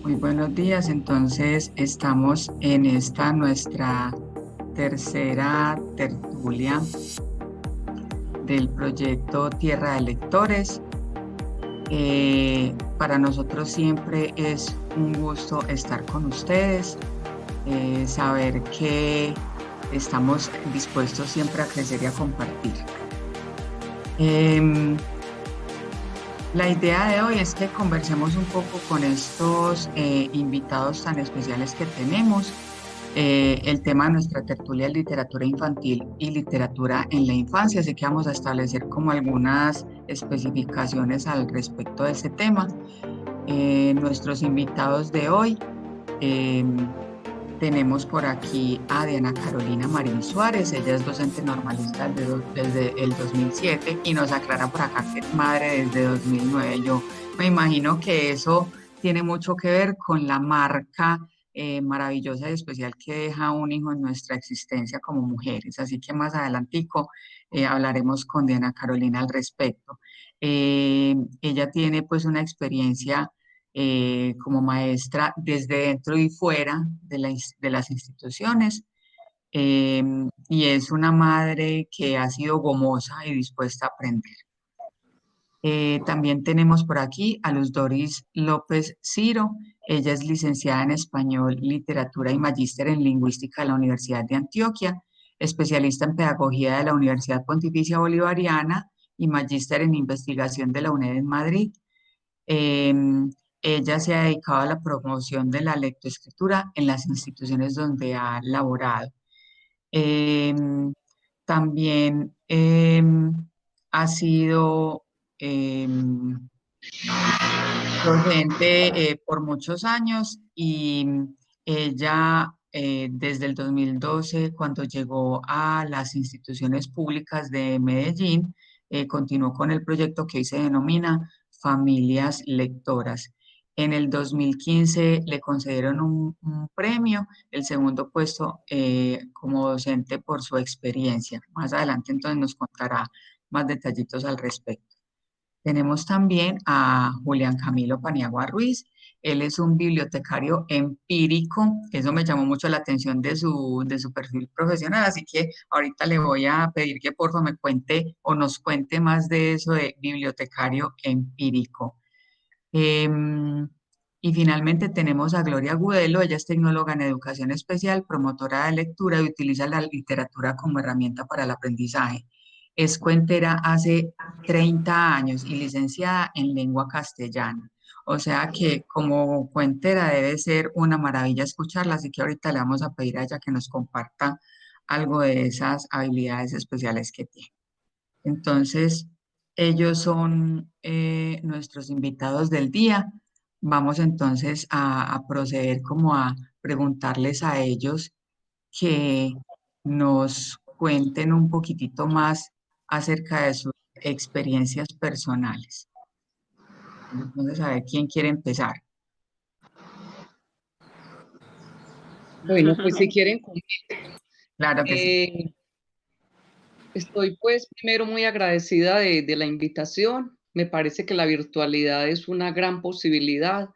Muy buenos días. Entonces, estamos en esta nuestra tercera tertulia del proyecto Tierra de Lectores. Para nosotros siempre es un gusto estar con ustedes, saber que estamos dispuestos siempre a crecer y a compartir. Em, La idea de hoy es que conversemos un poco con estos invitados tan especiales que tenemos. El tema de nuestra tertulia es literatura infantil y literatura en la infancia, así que vamos a establecer como algunas especificaciones al respecto de ese tema. Nuestros invitados de hoy, eh, tenemos por aquí a Diana Carolina Marín Suárez. Ella es docente normalista desde el 2007 y nos aclara por acá que es madre desde 2009. Yo me imagino que eso tiene mucho que ver con la marca maravillosa y especial que deja un hijo en nuestra existencia como mujeres. Así que más adelantico hablaremos con Diana Carolina al respecto. Ella tiene pues una experiencia como maestra desde dentro y fuera de las instituciones. eh, y es una madre que ha sido gomosa y dispuesta a aprender. También tenemos por aquí a Luz Doris López Ciro. Ella es licenciada en Español, Literatura y Magíster en Lingüística de la Universidad de Antioquia, especialista en Pedagogía de la Universidad Pontificia Bolivariana y Magíster en Investigación de la UNED en Madrid. Em, Ella se ha dedicado a la promoción de la lectoescritura en las instituciones donde ha laborado. Em, También ha sido em, docente por muchos años y ella desde el 2012, cuando llegó a las instituciones públicas de Medellín, continuó con el proyecto que hoy se denomina Familias Lectoras. En el 2015 le concedieron un premio, el segundo puesto como docente por su experiencia. Más adelante entonces nos contará más detallitos al respecto. Tenemos también a Julián Camilo Paniagua Ruiz. Él es un bibliotecario empírico. Eso me llamó mucho la atención de su perfil profesional, así que ahorita le voy a pedir que por favor me cuente o nos cuente más de eso de bibliotecario empírico. Em, y finalmente tenemos a Gloria Gudelo. Ella es tecnóloga en educación especial, promotora de lectura y utiliza la literatura como herramienta para el aprendizaje. Es cuentera hace 30 años y licenciada en lengua castellana. O sea que como cuentera debe ser una maravilla escucharla, así que ahorita le vamos a pedir a ella que nos comparta algo de esas habilidades especiales que tiene. Entonces, ellos son nuestros invitados del día. Vamos entonces a proceder como a preguntarles a ellos que nos cuenten un poquitito más acerca de sus experiencias personales. Entonces, a ver quién quiere empezar. Bueno, pues si quieren, Claro que sí. eh, estoy pues primero muy agradecida de la invitación. Me parece que la virtualidad es una gran posibilidad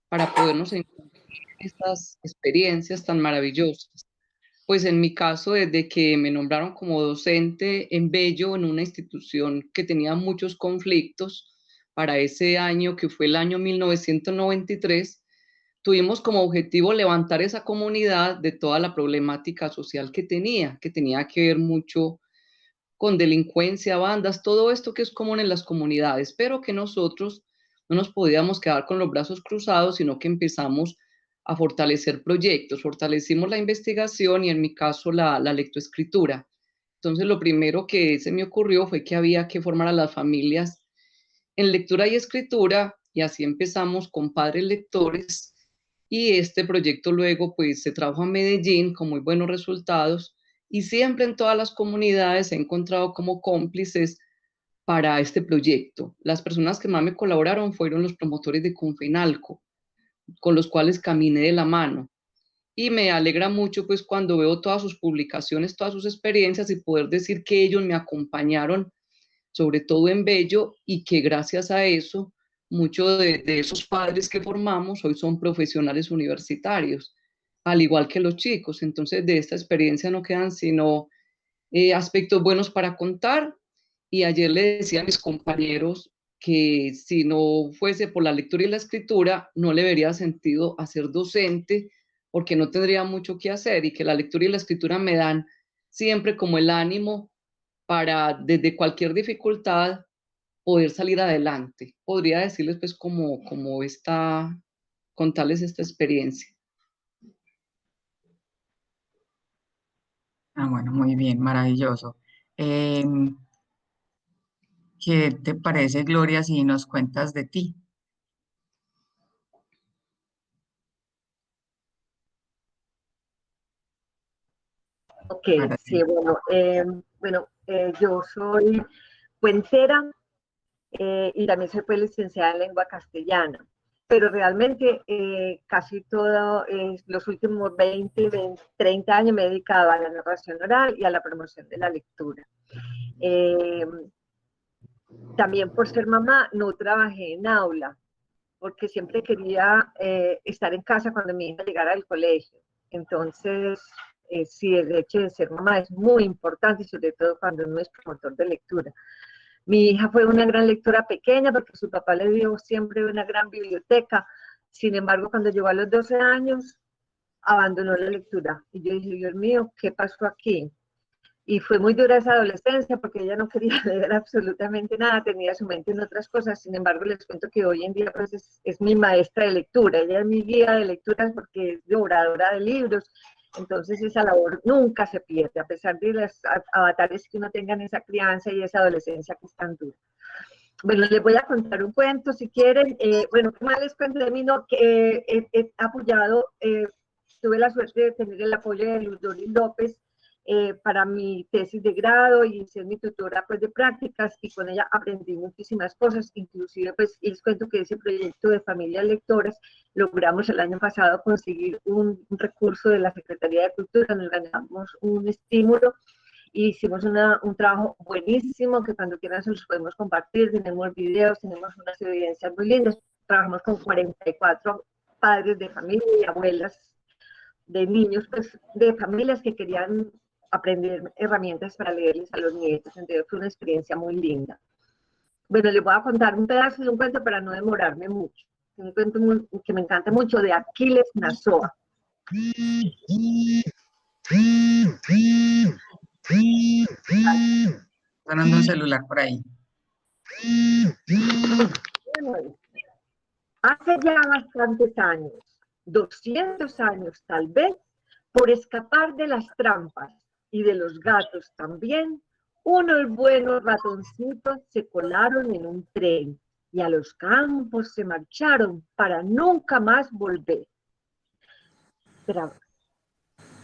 para podernos encontrar estas experiencias tan maravillosas. Pues en mi caso, desde que me nombraron como docente en Bello, en una institución que tenía muchos conflictos, para ese año que fue el año 1993, tuvimos como objetivo levantar esa comunidad de toda la problemática social que tenía que ver mucho con delincuencia, bandas, todo esto que es común en las comunidades, pero que nosotros no nos podíamos quedar con los brazos cruzados, sino que empezamos a fortalecer proyectos, fortalecimos la investigación y en mi caso la lectoescritura. Entonces lo primero que se me ocurrió fue que había que formar a las familias en lectura y escritura y así empezamos con Padres Lectores y este proyecto luego pues se trajo a Medellín con muy buenos resultados y siempre en todas las comunidades he encontrado como cómplices para este proyecto. Las personas que más me colaboraron fueron los promotores de Confenalco, con los cuales caminé de la mano. Y me alegra mucho pues cuando veo todas sus publicaciones, todas sus experiencias y poder decir que ellos me acompañaron, sobre todo en Bello, y que gracias a eso muchos de esos padres que formamos hoy son profesionales universitarios, al igual que los chicos. Entonces, de esta experiencia no quedan sino aspectos buenos para contar. Y ayer le decía a mis compañeros que si no fuese por la lectura y la escritura, no le vería sentido hacer docente, porque no tendría mucho que hacer, y que la lectura y la escritura me dan siempre como el ánimo para, desde cualquier dificultad, poder salir adelante. Podría decirles pues como contarles esta experiencia. Ah, bueno, muy bien, maravilloso. ¿Qué te parece, Gloria, si nos cuentas de ti? Ok, Para sí, ti. yo soy puentera y también soy pues, licenciada en lengua castellana, pero realmente casi todo, los últimos 30 años me he dedicado a la narración oral y a la promoción de la lectura. Eh, También por ser mamá no trabajé en aula, porque siempre quería estar en casa cuando mi hija llegara al colegio. Entonces, sí, el hecho de ser mamá es muy importante, sobre todo cuando uno es promotor de lectura. Mi hija fue una gran lectora pequeña porque su papá le dio siempre una gran biblioteca. Sin embargo, cuando llegó a los 12 años, abandonó la lectura. Y yo dije, Dios mío, ¿qué pasó aquí? Y fue muy dura esa adolescencia porque ella no quería leer absolutamente nada, tenía su mente en otras cosas. Sin embargo, les cuento que hoy en día pues, es mi maestra de lectura, ella es mi guía de lecturas porque es devoradora de libros. Entonces esa labor nunca se pierde, a pesar de los avatares que uno tenga en esa crianza y esa adolescencia que es tan dura. Bueno, les voy a contar un cuento si quieren. Bueno, ¿qué más les cuento de mí? No, que he apoyado, tuve la suerte de tener el apoyo de Luz Doris López para mi tesis de grado y ser mi tutora pues, de prácticas, y con ella aprendí muchísimas cosas, inclusive pues les cuento que ese proyecto de familias lectoras logramos el año pasado conseguir un recurso de la Secretaría de Cultura, nos ganamos un estímulo. Hicimos un trabajo buenísimo que cuando quieran se los podemos compartir, tenemos videos, tenemos unas evidencias muy lindas, trabajamos con 44 padres de familia y abuelas de niños, pues de familias que querían aprender herramientas para leerles a los nietos, entonces fue una experiencia muy linda. Bueno, les voy a contar un pedazo de un cuento para no demorarme mucho, un cuento que me encanta mucho de Aquiles Nazoa. Sonando un celular por ahí. Hace ya bastantes años, 200 años tal vez, por escapar de las trampas y de los gatos también, unos buenos ratoncitos se colaron en un tren y a los campos se marcharon para nunca más volver.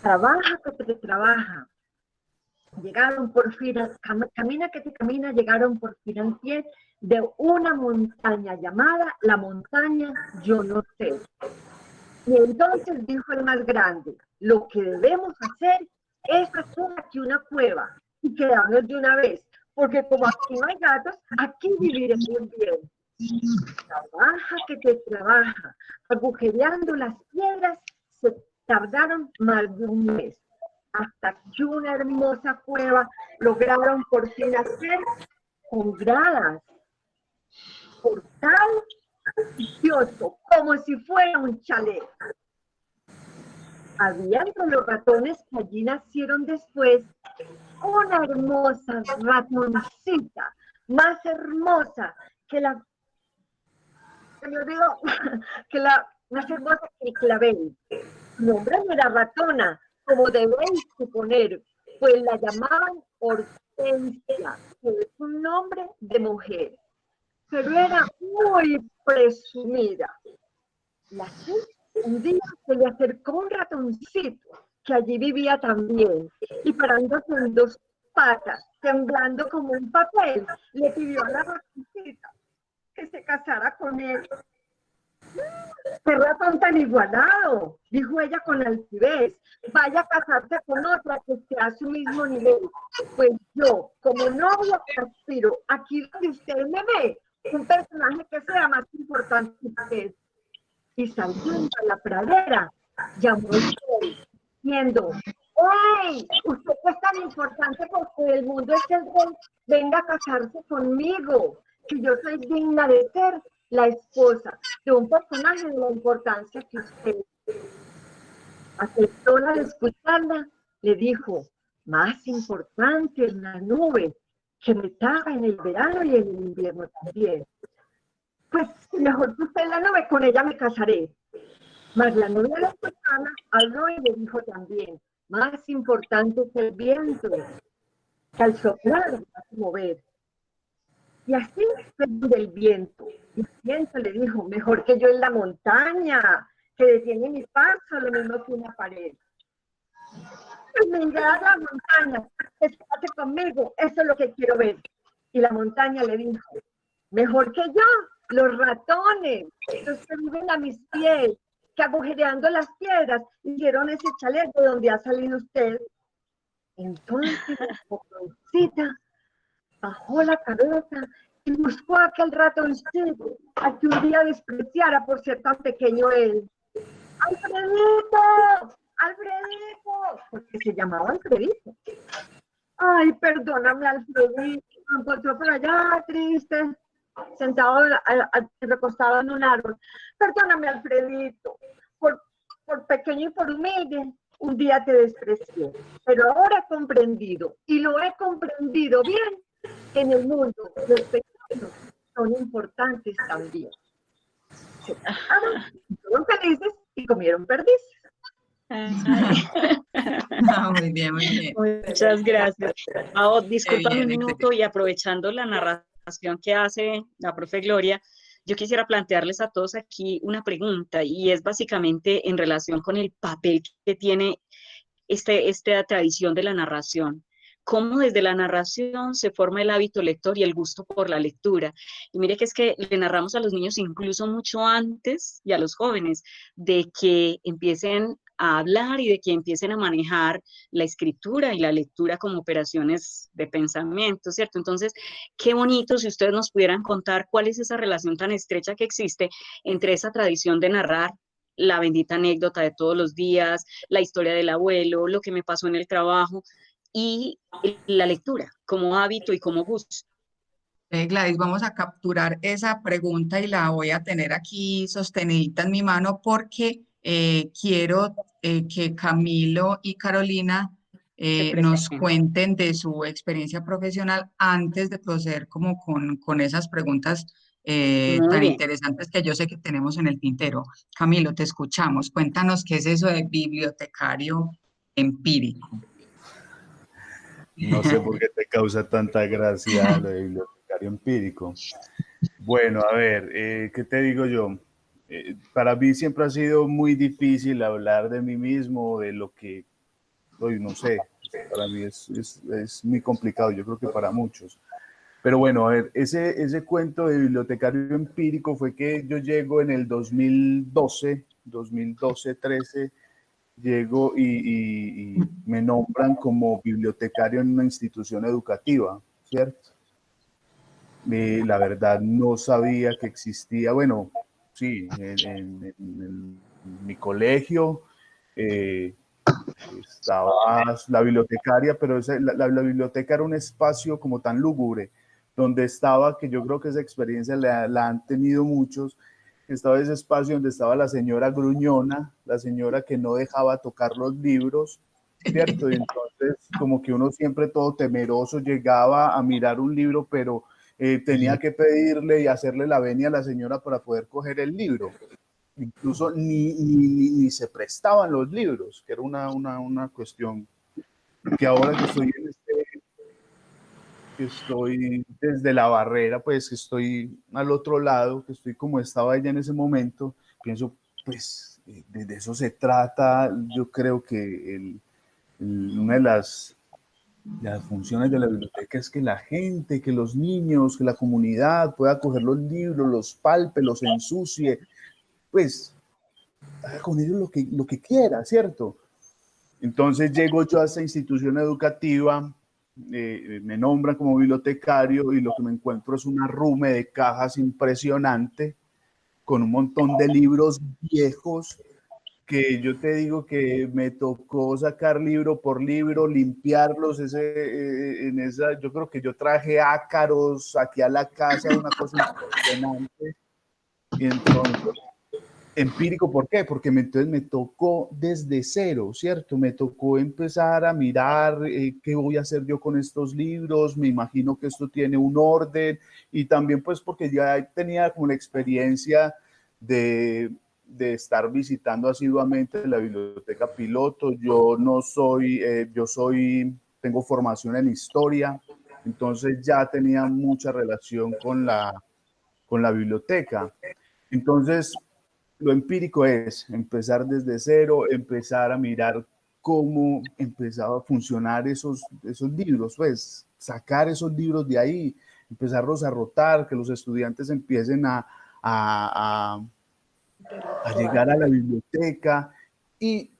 Trabaja que te trabaja. Llegaron por fin, camina que te camina, llegaron por fin al pie de una montaña llamada la montaña Yo no sé. Y entonces dijo el más grande, lo que debemos hacer es hacer aquí una cueva y quedarnos de una vez, porque como aquí no hay gatos, aquí viviremos bien. Trabaja que te trabaja, agujereando las piedras se tardaron más de un mes, hasta que una hermosa cueva lograron por fin hacer con gradas, portal precioso, como si fuera un chalet. Había entre los ratones que allí nacieron después una hermosa ratoncita, más hermosa que la, se me olvidó, que la, más hermosa que el clavel. Su nombre no era ratona, como debéis suponer, pues la llamaban Hortensia, que es un nombre de mujer, pero era muy presumida. Y así, un día se le acercó un ratoncito que allí vivía también, y parándose en dos patas, temblando como un papel, le pidió a la ratoncita que se casara con él. ¡Qué ratón tan igualado!, dijo ella con altivez. Vaya a casarse con otra que esté a su mismo nivel. Pues yo, como novio, aspiro aquí donde usted me ve, un personaje que sea más importante que usted. Y saliendo a la pradera, llamó el rey, diciendo, ¡hey! Usted que es tan importante porque el mundo es el rey, venga a casarse conmigo, que yo soy digna de ser la esposa de un personaje de la importancia que usted. Aceptó al escucharla, le dijo, más importante es la nube que me tapa en el verano y en el invierno también. Pues mejor que usted en la nube, con ella me casaré. Mas la novia de la esposa habló y le dijo también, más importante es el viento, que al soplar va a mover. Y así fue del viento. Y el viento le dijo, mejor que yo en la montaña, que detiene mi paso, lo mismo que una pared. Pues me iré a la montaña, espérate conmigo, eso es lo que quiero ver. Y la montaña le dijo, mejor que yo, los ratones, los que viven a mis pies, que agujereando las piedras hicieron ese chaleco donde ha salido usted. Entonces la jovencita bajó la cabeza y buscó a aquel ratoncito al que un día despreciara por ser tan pequeño él. ¡Alfredito! ¡Alfredito! Porque se llamaba Alfredito. Ay, perdóname, Alfredito, me encontró por allá triste, sentado recostado en un árbol. Perdóname, Alfredito, por pequeño y por humilde, un día te desprecié, pero ahora he comprendido, y lo he comprendido bien, que en el mundo los pequeños son importantes también. Se casaron, fueron felices y comieron perdices. No, muy bien, muy bien. Muchas gracias. Pao, discúlpame Bien, un minuto y aprovechando la narración que hace la profe Gloria, yo quisiera plantearles a todos aquí una pregunta y es básicamente en relación con el papel que tiene esta tradición de la narración. Cómo desde la narración se forma el hábito lector y el gusto por la lectura. Y mire que es que le narramos a los niños incluso mucho antes y a los jóvenes de que empiecen a hablar y de que empiecen a manejar la escritura y la lectura como operaciones de pensamiento, ¿cierto? Entonces, qué bonito si ustedes nos pudieran contar cuál es esa relación tan estrecha que existe entre esa tradición de narrar la bendita anécdota de todos los días, la historia del abuelo, lo que me pasó en el trabajo y la lectura como hábito y como gusto. Gladys, vamos a capturar esa pregunta y la voy a tener aquí sostenidita en mi mano porque quiero que Camilo y Carolina nos cuenten de su experiencia profesional antes de proceder como con esas preguntas tan bien. interesantes que yo sé que tenemos en el tintero. Camilo, te escuchamos. Cuéntanos qué es eso de bibliotecario empírico. No sé por qué te causa tanta gracia lo de bibliotecario empírico. Bueno, a ver, ¿qué te digo yo? Para mí siempre ha sido muy difícil hablar de mí mismo, de lo que soy, no sé. Para mí es muy complicado, yo creo que para muchos. Pero bueno, a ver, ese cuento de bibliotecario empírico fue que yo llego en el 2012, 13, llego y me nombran como bibliotecario en una institución educativa, ¿cierto? La verdad no sabía que existía, bueno, sí, en mi colegio estaba la bibliotecaria, pero la biblioteca era un espacio como tan lúgubre, donde estaba, que yo creo que esa experiencia la han tenido muchos, estaba ese espacio donde estaba la señora gruñona, la señora que no dejaba tocar los libros, ¿cierto? Y entonces como que uno siempre todo temeroso llegaba a mirar un libro, pero tenía que pedirle y hacerle la venia a la señora para poder coger el libro. Incluso ni se prestaban los libros, que era una cuestión que ahora que estoy desde la barrera, pues que estoy al otro lado, que estoy como estaba ella en ese momento, pienso, pues de eso se trata. Yo creo que una de las funciones de la biblioteca es que la gente, que los niños, que la comunidad pueda coger los libros, los palpe, los ensucie, pues haga con ellos lo que quiera, ¿cierto? Entonces llego yo a esta institución educativa me nombran como bibliotecario y lo que me encuentro es una rume de cajas impresionante con un montón de libros viejos que yo te digo que me tocó sacar libro por libro, limpiarlos, yo creo que yo traje ácaros aquí a la casa, una cosa impresionante. Y entonces, empírico, ¿por qué? Porque entonces me tocó desde cero, ¿cierto? Me tocó empezar a mirar qué voy a hacer yo con estos libros, me imagino que esto tiene un orden, y también pues porque ya tenía como la experiencia de estar visitando asiduamente la biblioteca piloto. Yo no soy, tengo formación en historia, entonces ya tenía mucha relación con la biblioteca. Entonces, lo empírico es empezar desde cero, empezar a mirar cómo empezaba a funcionar esos libros, pues sacar esos libros de ahí, empezarlos a rotar, que los estudiantes empiecen a llegar a la biblioteca. Y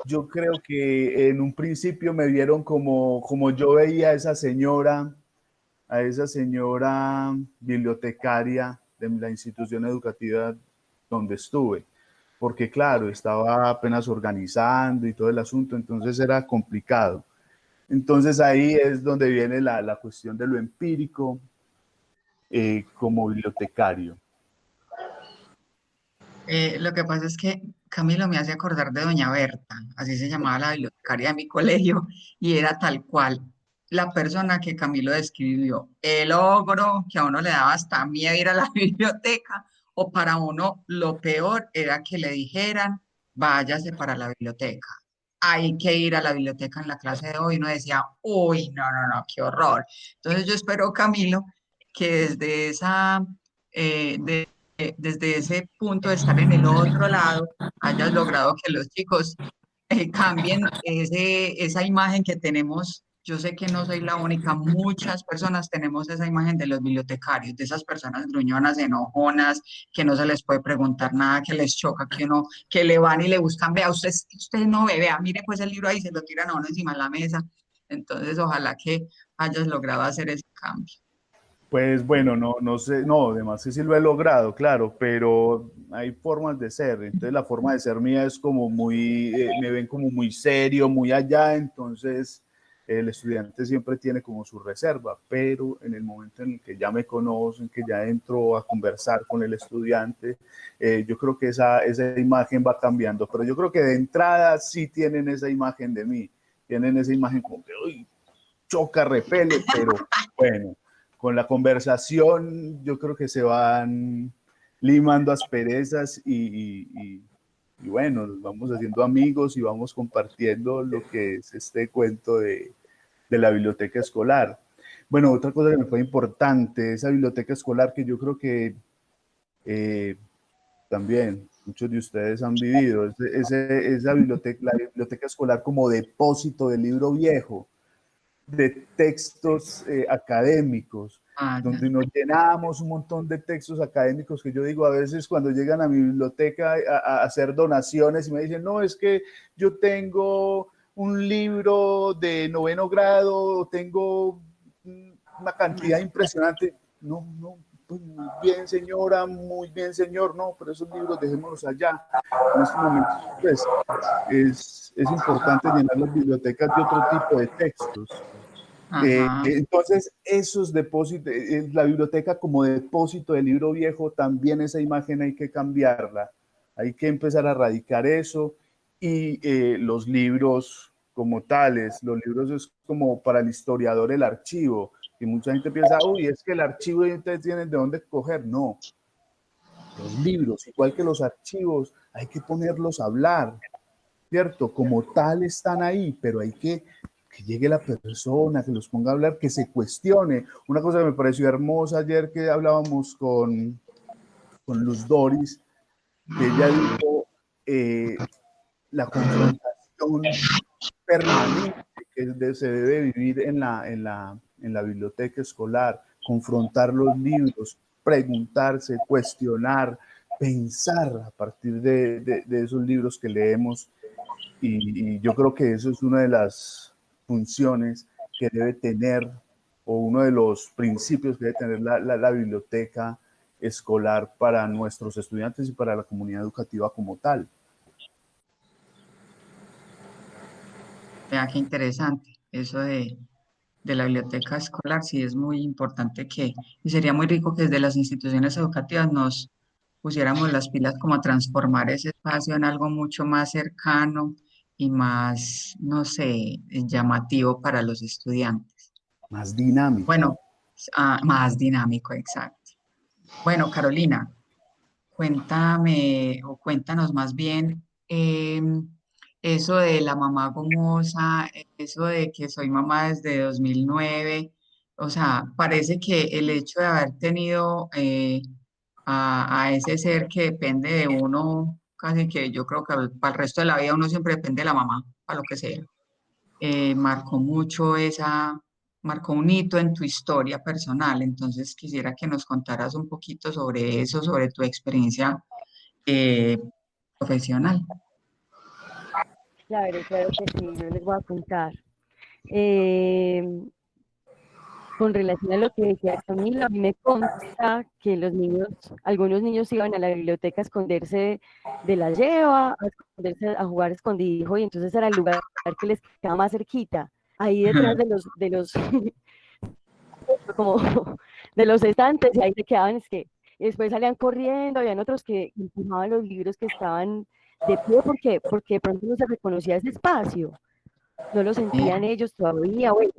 yo creo que en un principio me vieron como yo veía a esa señora bibliotecaria de la institución educativa donde estuve, porque claro, estaba apenas organizando y todo el asunto, entonces era complicado. Entonces ahí es donde viene la cuestión de lo empírico como bibliotecario. Lo que pasa es que Camilo me hace acordar de Doña Berta, así se llamaba la bibliotecaria de mi colegio, y era tal cual la persona que Camilo describió, el ogro que a uno le daba hasta miedo ir a la biblioteca, o para uno lo peor era que le dijeran, váyase para la biblioteca, hay que ir a la biblioteca en la clase de hoy, y uno decía, uy, no, no, no, qué horror. Entonces yo espero, Camilo, que desde desde ese punto de estar en el otro lado, hayas logrado que los chicos cambien esa imagen que tenemos. Yo sé que no soy la única, muchas personas tenemos esa imagen de los bibliotecarios, de esas personas gruñonas, enojonas, que no se les puede preguntar nada, que les choca, que uno, que le van y le buscan, vea, usted no ve, vea, mire pues el libro ahí, se lo tiran a uno encima de la mesa. Entonces, ojalá que hayas logrado hacer ese cambio. Pues bueno, no sé, no, además que sí lo he logrado, claro, pero hay formas de ser. Entonces la forma de ser mía es como muy, me ven como muy serio, muy allá, entonces el estudiante siempre tiene como su reserva, pero en el momento en el que ya me conocen, que ya entro a conversar con el estudiante, yo creo que esa imagen va cambiando, pero yo creo que de entrada sí tienen esa imagen de mí, tienen esa imagen como que, uy, choca, repele, pero bueno, con la conversación yo creo que se van limando asperezas y bueno, nos vamos haciendo amigos y vamos compartiendo lo que es este cuento de la biblioteca escolar. Bueno, otra cosa que me fue importante, esa biblioteca escolar que yo creo que también muchos de ustedes han vivido, esa biblioteca, la biblioteca escolar como depósito de libro viejo, de textos académicos, donde nos llenamos un montón de textos académicos que yo digo a veces cuando llegan a mi biblioteca a hacer donaciones y me dicen, no, es que yo tengo un libro de 9º grado, tengo una cantidad impresionante. No, pues muy bien señora, muy bien señor, no, pero esos libros dejémoslos allá. En este momento, pues, es importante llenar las bibliotecas de otro tipo de textos. Entonces, esos depósitos, la biblioteca como depósito de libro viejo, también esa imagen hay que cambiarla. Hay que empezar a erradicar eso y los libros como tales, los libros es como para el historiador el archivo. Y mucha gente piensa, uy, es que el archivo y ustedes tienen de dónde coger. No, los libros, igual que los archivos, hay que ponerlos a hablar, ¿cierto? Como tal están ahí, pero hay que llegue la persona, que los ponga a hablar, que se cuestione. Una cosa que me pareció hermosa ayer que hablábamos con Luz Doris, que ella dijo la confrontación permanente que se debe vivir en la biblioteca escolar, confrontar los libros, preguntarse, cuestionar, pensar a partir de esos libros que leemos. Y yo creo que eso es una de las funciones que debe tener, o uno de los principios que debe tener la biblioteca escolar para nuestros estudiantes y para la comunidad educativa como tal? Vea qué interesante eso de la biblioteca escolar, sí es muy importante y sería muy rico que desde las instituciones educativas nos pusiéramos las pilas como a transformar ese espacio en algo mucho más cercano y más, no sé, llamativo para los estudiantes. Más dinámico. Bueno, más dinámico, exacto. Bueno, Carolina, cuéntame o cuéntanos más bien eso de la mamá gomosa, eso de que soy mamá desde 2009. O sea, parece que el hecho de haber tenido a ese ser que depende de uno, casi que yo creo que para el resto de la vida uno siempre depende de la mamá, para lo que sea, marcó mucho marcó un hito en tu historia personal. Entonces quisiera que nos contaras un poquito sobre eso, sobre tu experiencia eh, profesional. Claro, claro que sí, yo les voy a contar. Eh, con relación a lo que decía Camila, a mí me consta que los niños, algunos niños iban a la biblioteca a esconderse de la lleva, a esconderse a jugar escondido, y entonces era el lugar que les quedaba más cerquita, ahí detrás de los como de los estantes, y ahí se quedaban, es que y después salían corriendo, habían otros que empujaban los libros que estaban de pie, porque de pronto no se reconocía ese espacio, no lo sentían ellos todavía, bueno.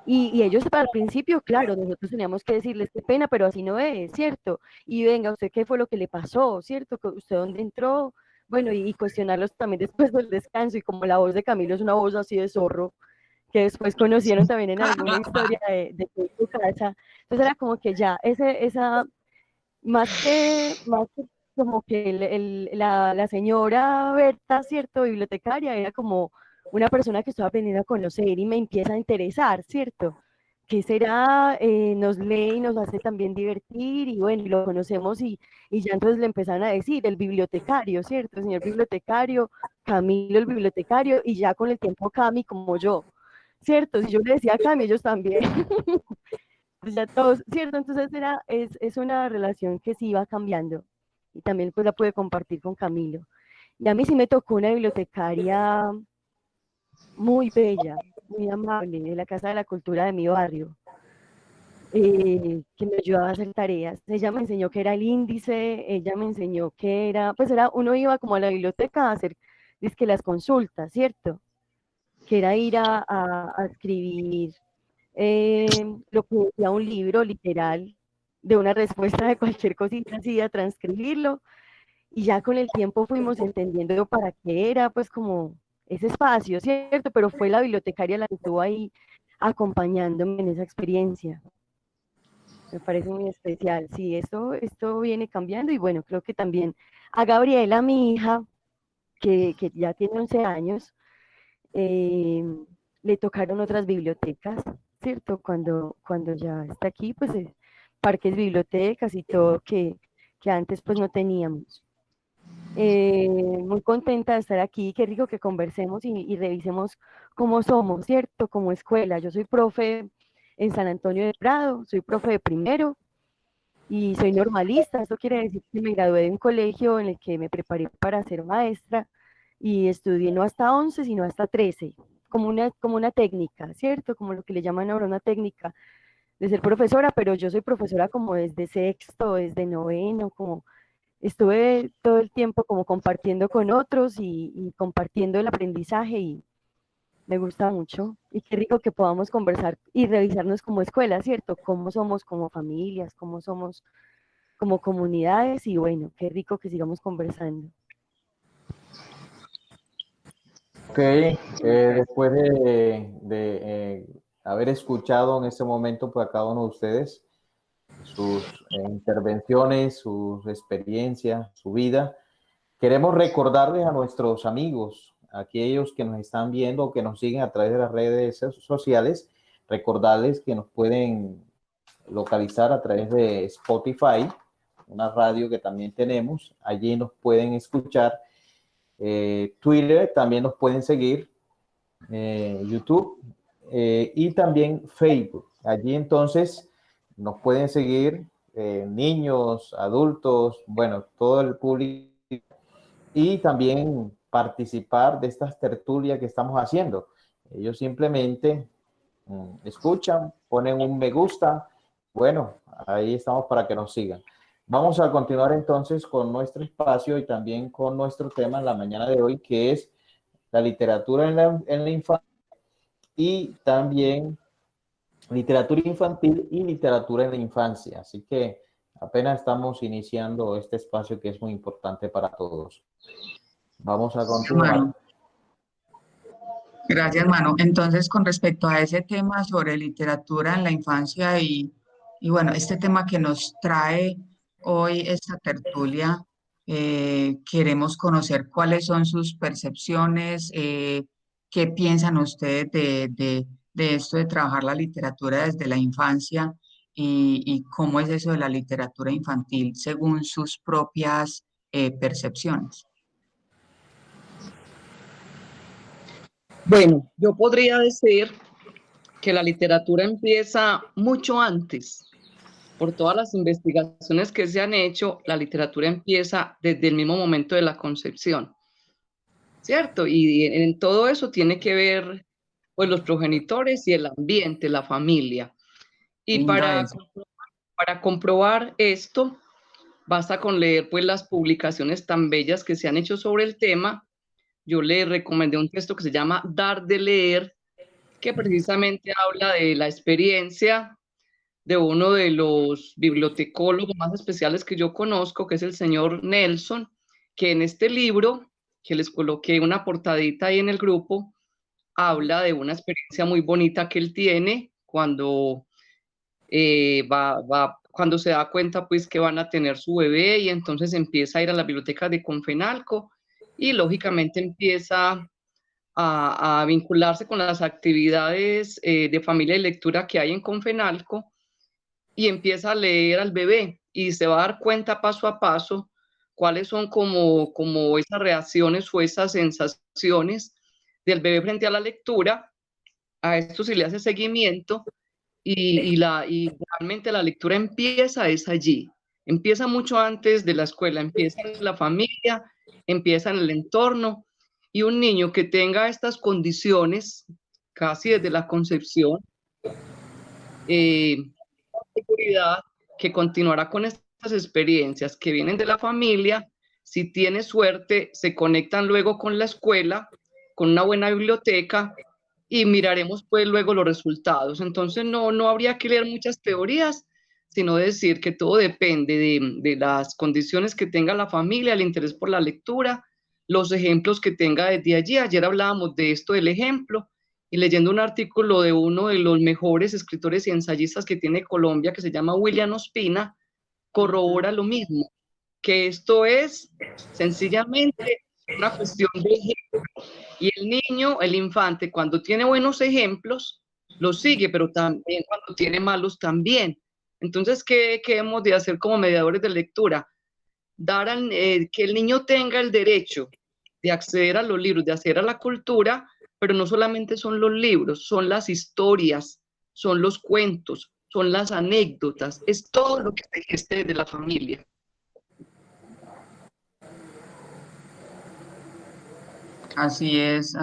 Y ellos al principio, claro, nosotros teníamos que decirles qué pena, pero así no es, ¿cierto? Y venga, ¿usted qué fue lo que le pasó, ¿cierto? ¿Usted dónde entró? Bueno, y cuestionarlos también después del descanso, y como la voz de Camilo es una voz así de zorro, que después conocieron también en alguna historia de su casa, entonces era como que ya, esa, más que como que la señora Berta, ¿cierto? Bibliotecaria, era como una persona que estaba aprendiendo a conocer y me empieza a interesar, ¿cierto? ¿Qué será? Nos lee y nos hace también divertir y bueno, y lo conocemos y ya entonces le empezaron a decir el bibliotecario, ¿cierto? El señor bibliotecario, Camilo el bibliotecario y ya con el tiempo Cami como yo, ¿cierto? Si yo le decía a Cami, ellos también. Pues ya todos, ¿cierto? Entonces es una relación que sí va cambiando y también pues la pude compartir con Camilo. Y a mí sí me tocó una bibliotecaria muy bella, muy amable, de la Casa de la Cultura de mi barrio, que me ayudaba a hacer tareas. Ella me enseñó qué era el índice, ella me enseñó qué era, pues era, uno iba como a la biblioteca a hacer, que las consultas, ¿cierto? Que era ir a escribir lo que decía un libro literal, de una respuesta de cualquier cosita así, a transcribirlo, y ya con el tiempo fuimos entendiendo para qué era, pues como ese espacio, ¿cierto? Pero fue la bibliotecaria la que estuvo ahí acompañándome en esa experiencia. Me parece muy especial. Sí, esto viene cambiando y bueno, creo que también a Gabriela, mi hija, que ya tiene 11 años, eh, le tocaron otras bibliotecas, ¿cierto? Cuando ya está aquí, pues parques, bibliotecas y todo que antes pues no teníamos. Muy contenta de estar aquí, qué rico que conversemos y revisemos cómo somos, ¿cierto? Como escuela. Yo soy profe en San Antonio de Prado, soy profe de primero y soy normalista. Esto quiere decir que me gradué de un colegio en el que me preparé para ser maestra y estudié no hasta 11, sino hasta 13, como una técnica, ¿cierto? Como lo que le llaman ahora una técnica de ser profesora, pero yo soy profesora como desde sexto, desde noveno, como estuve todo el tiempo como compartiendo con otros y compartiendo el aprendizaje y me gusta mucho. Y qué rico que podamos conversar y revisarnos como escuela, ¿cierto? Cómo somos como familias, cómo somos como comunidades y bueno, qué rico que sigamos conversando. Ok, después de haber escuchado en este momento pues, a cada uno de ustedes sus intervenciones, sus experiencias, su vida, queremos recordarles a nuestros amigos, a aquellos que nos están viendo o que nos siguen a través de las redes sociales, recordarles que nos pueden localizar a través de Spotify, una radio que también tenemos, allí nos pueden escuchar. Twitter también nos pueden seguir, YouTube, y también Facebook. Allí entonces nos pueden seguir niños, adultos, bueno, todo el público, y también participar de estas tertulias que estamos haciendo. Ellos simplemente escuchan, ponen un me gusta. Bueno, ahí estamos para que nos sigan. Vamos a continuar entonces con nuestro espacio y también con nuestro tema en la mañana de hoy, que es la literatura en la infancia y también literatura infantil y literatura en la infancia. Así que apenas estamos iniciando este espacio que es muy importante para todos. Vamos a continuar. Gracias, Manu. Entonces, con respecto a ese tema sobre literatura en la infancia y bueno, este tema que nos trae hoy esta tertulia, queremos conocer cuáles son sus percepciones, qué piensan ustedes de esto de trabajar la literatura desde la infancia y cómo es eso de la literatura infantil según sus propias percepciones. Bueno, yo podría decir que la literatura empieza mucho antes. Por todas las investigaciones que se han hecho, la literatura empieza desde el mismo momento de la concepción, ¿cierto? Y en todo eso tiene que ver pues los progenitores y el ambiente, la familia. Y para comprobar esto, basta con leer pues las publicaciones tan bellas que se han hecho sobre el tema. Yo le recomendé un texto que se llama Dar de leer, que precisamente habla de la experiencia de uno de los bibliotecólogos más especiales que yo conozco, que es el señor Nelson, que en este libro, que les coloqué una portadita ahí en el grupo, habla de una experiencia muy bonita que él tiene cuando cuando se da cuenta pues que van a tener su bebé, y entonces empieza a ir a la biblioteca de Confenalco y lógicamente empieza a vincularse con las actividades de familia y lectura que hay en Confenalco, y empieza a leer al bebé y se va a dar cuenta paso a paso cuáles son como esas reacciones o esas sensaciones del bebé frente a la lectura. A esto se le hace seguimiento y realmente la lectura empieza es allí, empieza mucho antes de la escuela, empieza en la familia, empieza en el entorno, y un niño que tenga estas condiciones casi desde la concepción, seguridad que continuará con estas experiencias que vienen de la familia. Si tiene suerte, se conectan luego con la escuela, con una buena biblioteca, y miraremos pues luego los resultados. Entonces no habría que leer muchas teorías, sino decir que todo depende de las condiciones que tenga la familia, el interés por la lectura, los ejemplos que tenga desde allí. Ayer hablábamos de esto, del ejemplo, y leyendo un artículo de uno de los mejores escritores y ensayistas que tiene Colombia, que se llama William Ospina, corrobora lo mismo, que esto es sencillamente una cuestión de ejemplo. Y el niño, el infante, cuando tiene buenos ejemplos, los sigue, pero también cuando tiene malos también. Entonces, ¿qué hemos de hacer como mediadores de lectura? Que el niño tenga el derecho de acceder a los libros, de acceder a la cultura, pero no solamente son los libros, son las historias, son los cuentos, son las anécdotas, es todo lo que se geste desde la familia. Así es,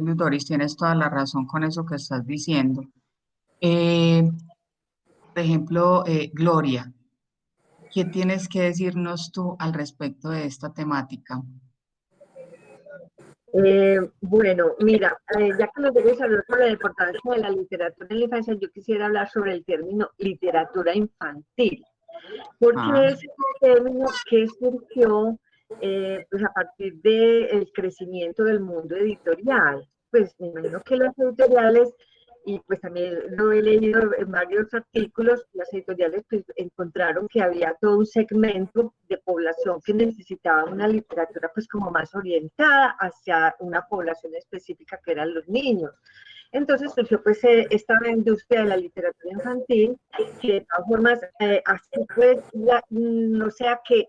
Luz Doris, tienes toda la razón con eso que estás diciendo. Por ejemplo, Gloria, ¿qué tienes que decirnos tú al respecto de esta temática? Bueno, mira, ya que nos debes hablar sobre la importancia de la literatura en la infancia, yo quisiera hablar sobre el término literatura infantil, porque es un término que surgió pues a partir del crecimiento del mundo editorial. Pues me imagino que las editoriales, y pues también lo he leído en varios artículos, las editoriales pues encontraron que había todo un segmento de población que necesitaba una literatura pues como más orientada hacia una población específica que eran los niños. Entonces surgió pues esta industria de la literatura infantil, que de todas formas, así pues, no sea que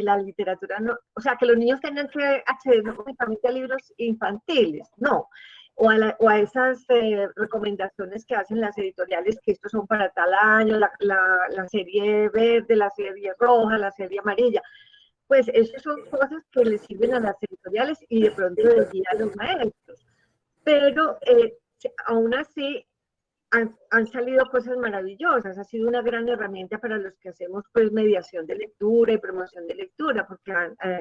la literatura, no, o sea, que los niños tengan que acceder no únicamente a libros infantiles, no. o a esas recomendaciones que hacen las editoriales, que estos son para tal año, la serie verde, la serie roja, la serie amarilla. Pues esas son cosas que les sirven a las editoriales y de pronto les guía a los maestros. Pero aún así han salido cosas maravillosas, ha sido una gran herramienta para los que hacemos pues mediación de lectura y promoción de lectura, porque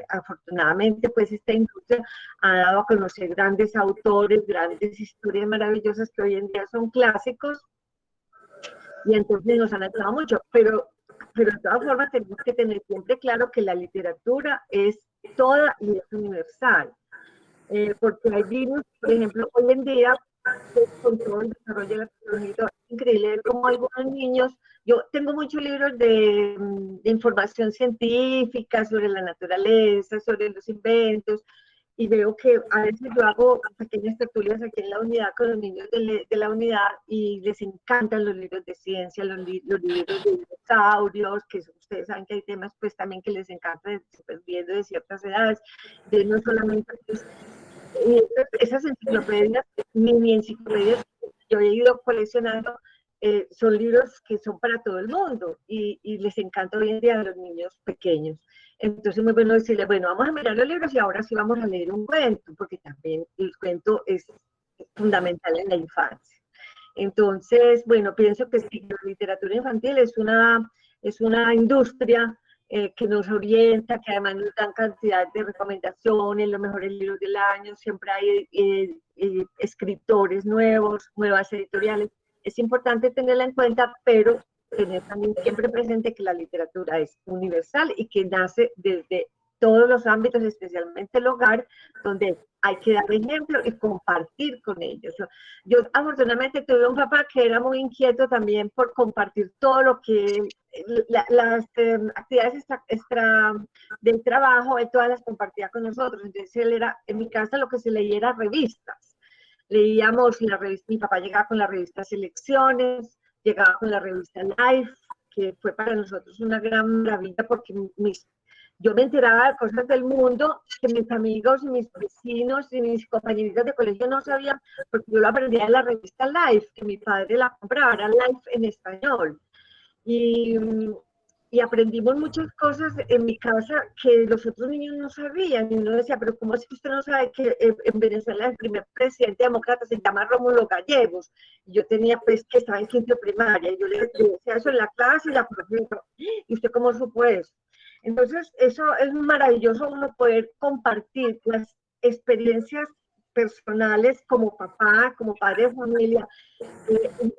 afortunadamente pues esta industria ha dado a conocer grandes autores, grandes historias maravillosas que hoy en día son clásicos y entonces nos han ayudado mucho, pero de todas formas tenemos que tener siempre claro que la literatura es toda y es universal, porque hay virus, por ejemplo, hoy en día, con todo el desarrollo de la tecnología, es increíble ver cómo algunos niños, yo tengo muchos libros de información científica sobre la naturaleza, sobre los inventos, y veo que a veces yo hago pequeñas tertulias aquí en la unidad con los niños de la unidad y les encantan los libros de ciencia, los libros de dinosaurios, que ustedes saben que hay temas pues también que les encanta viendo de ciertas edades, de no solamente pues, esas enciclopedias, mini enciclopedias que yo he ido coleccionando, son libros que son para todo el mundo y les encanta hoy en día a los niños pequeños. Entonces es muy bueno decirles, bueno, vamos a mirar los libros y ahora sí vamos a leer un cuento, porque también el cuento es fundamental en la infancia. Entonces, bueno, pienso que sí, la literatura infantil es una industria que nos orienta, que además nos dan cantidad de recomendaciones, los mejores libros del año, siempre hay escritores nuevos, nuevas editoriales. Es importante tenerla en cuenta, pero tener también siempre presente que la literatura es universal y que nace desde todos los ámbitos, especialmente el hogar, donde hay que dar ejemplo y compartir con ellos. Yo afortunadamente tuve un papá que era muy inquieto también por compartir todo lo que las actividades extra del trabajo, él todas las compartía con nosotros. Entonces él era, en mi casa lo que se leía era revistas. Leíamos la revista, mi papá llegaba con la revista Selecciones, llegaba con la revista Life, que fue para nosotros una gran maravilla porque yo me enteraba de cosas del mundo que mis amigos y mis vecinos y mis compañeritas de colegio no sabían, porque yo lo aprendía en la revista Life, que mi padre la compraba, era Life en español. Y aprendimos muchas cosas en mi casa que los otros niños no sabían. Y uno decía, pero ¿cómo es que usted no sabe que en Venezuela el primer presidente demócrata se llama Rómulo Gallegos? Y yo tenía, pues, que estaba en quinto de primaria. Y yo le decía eso en la clase y la profesora, ¿y usted cómo supo eso? Entonces, eso es maravilloso uno poder compartir las experiencias personales como papá, como padre de familia,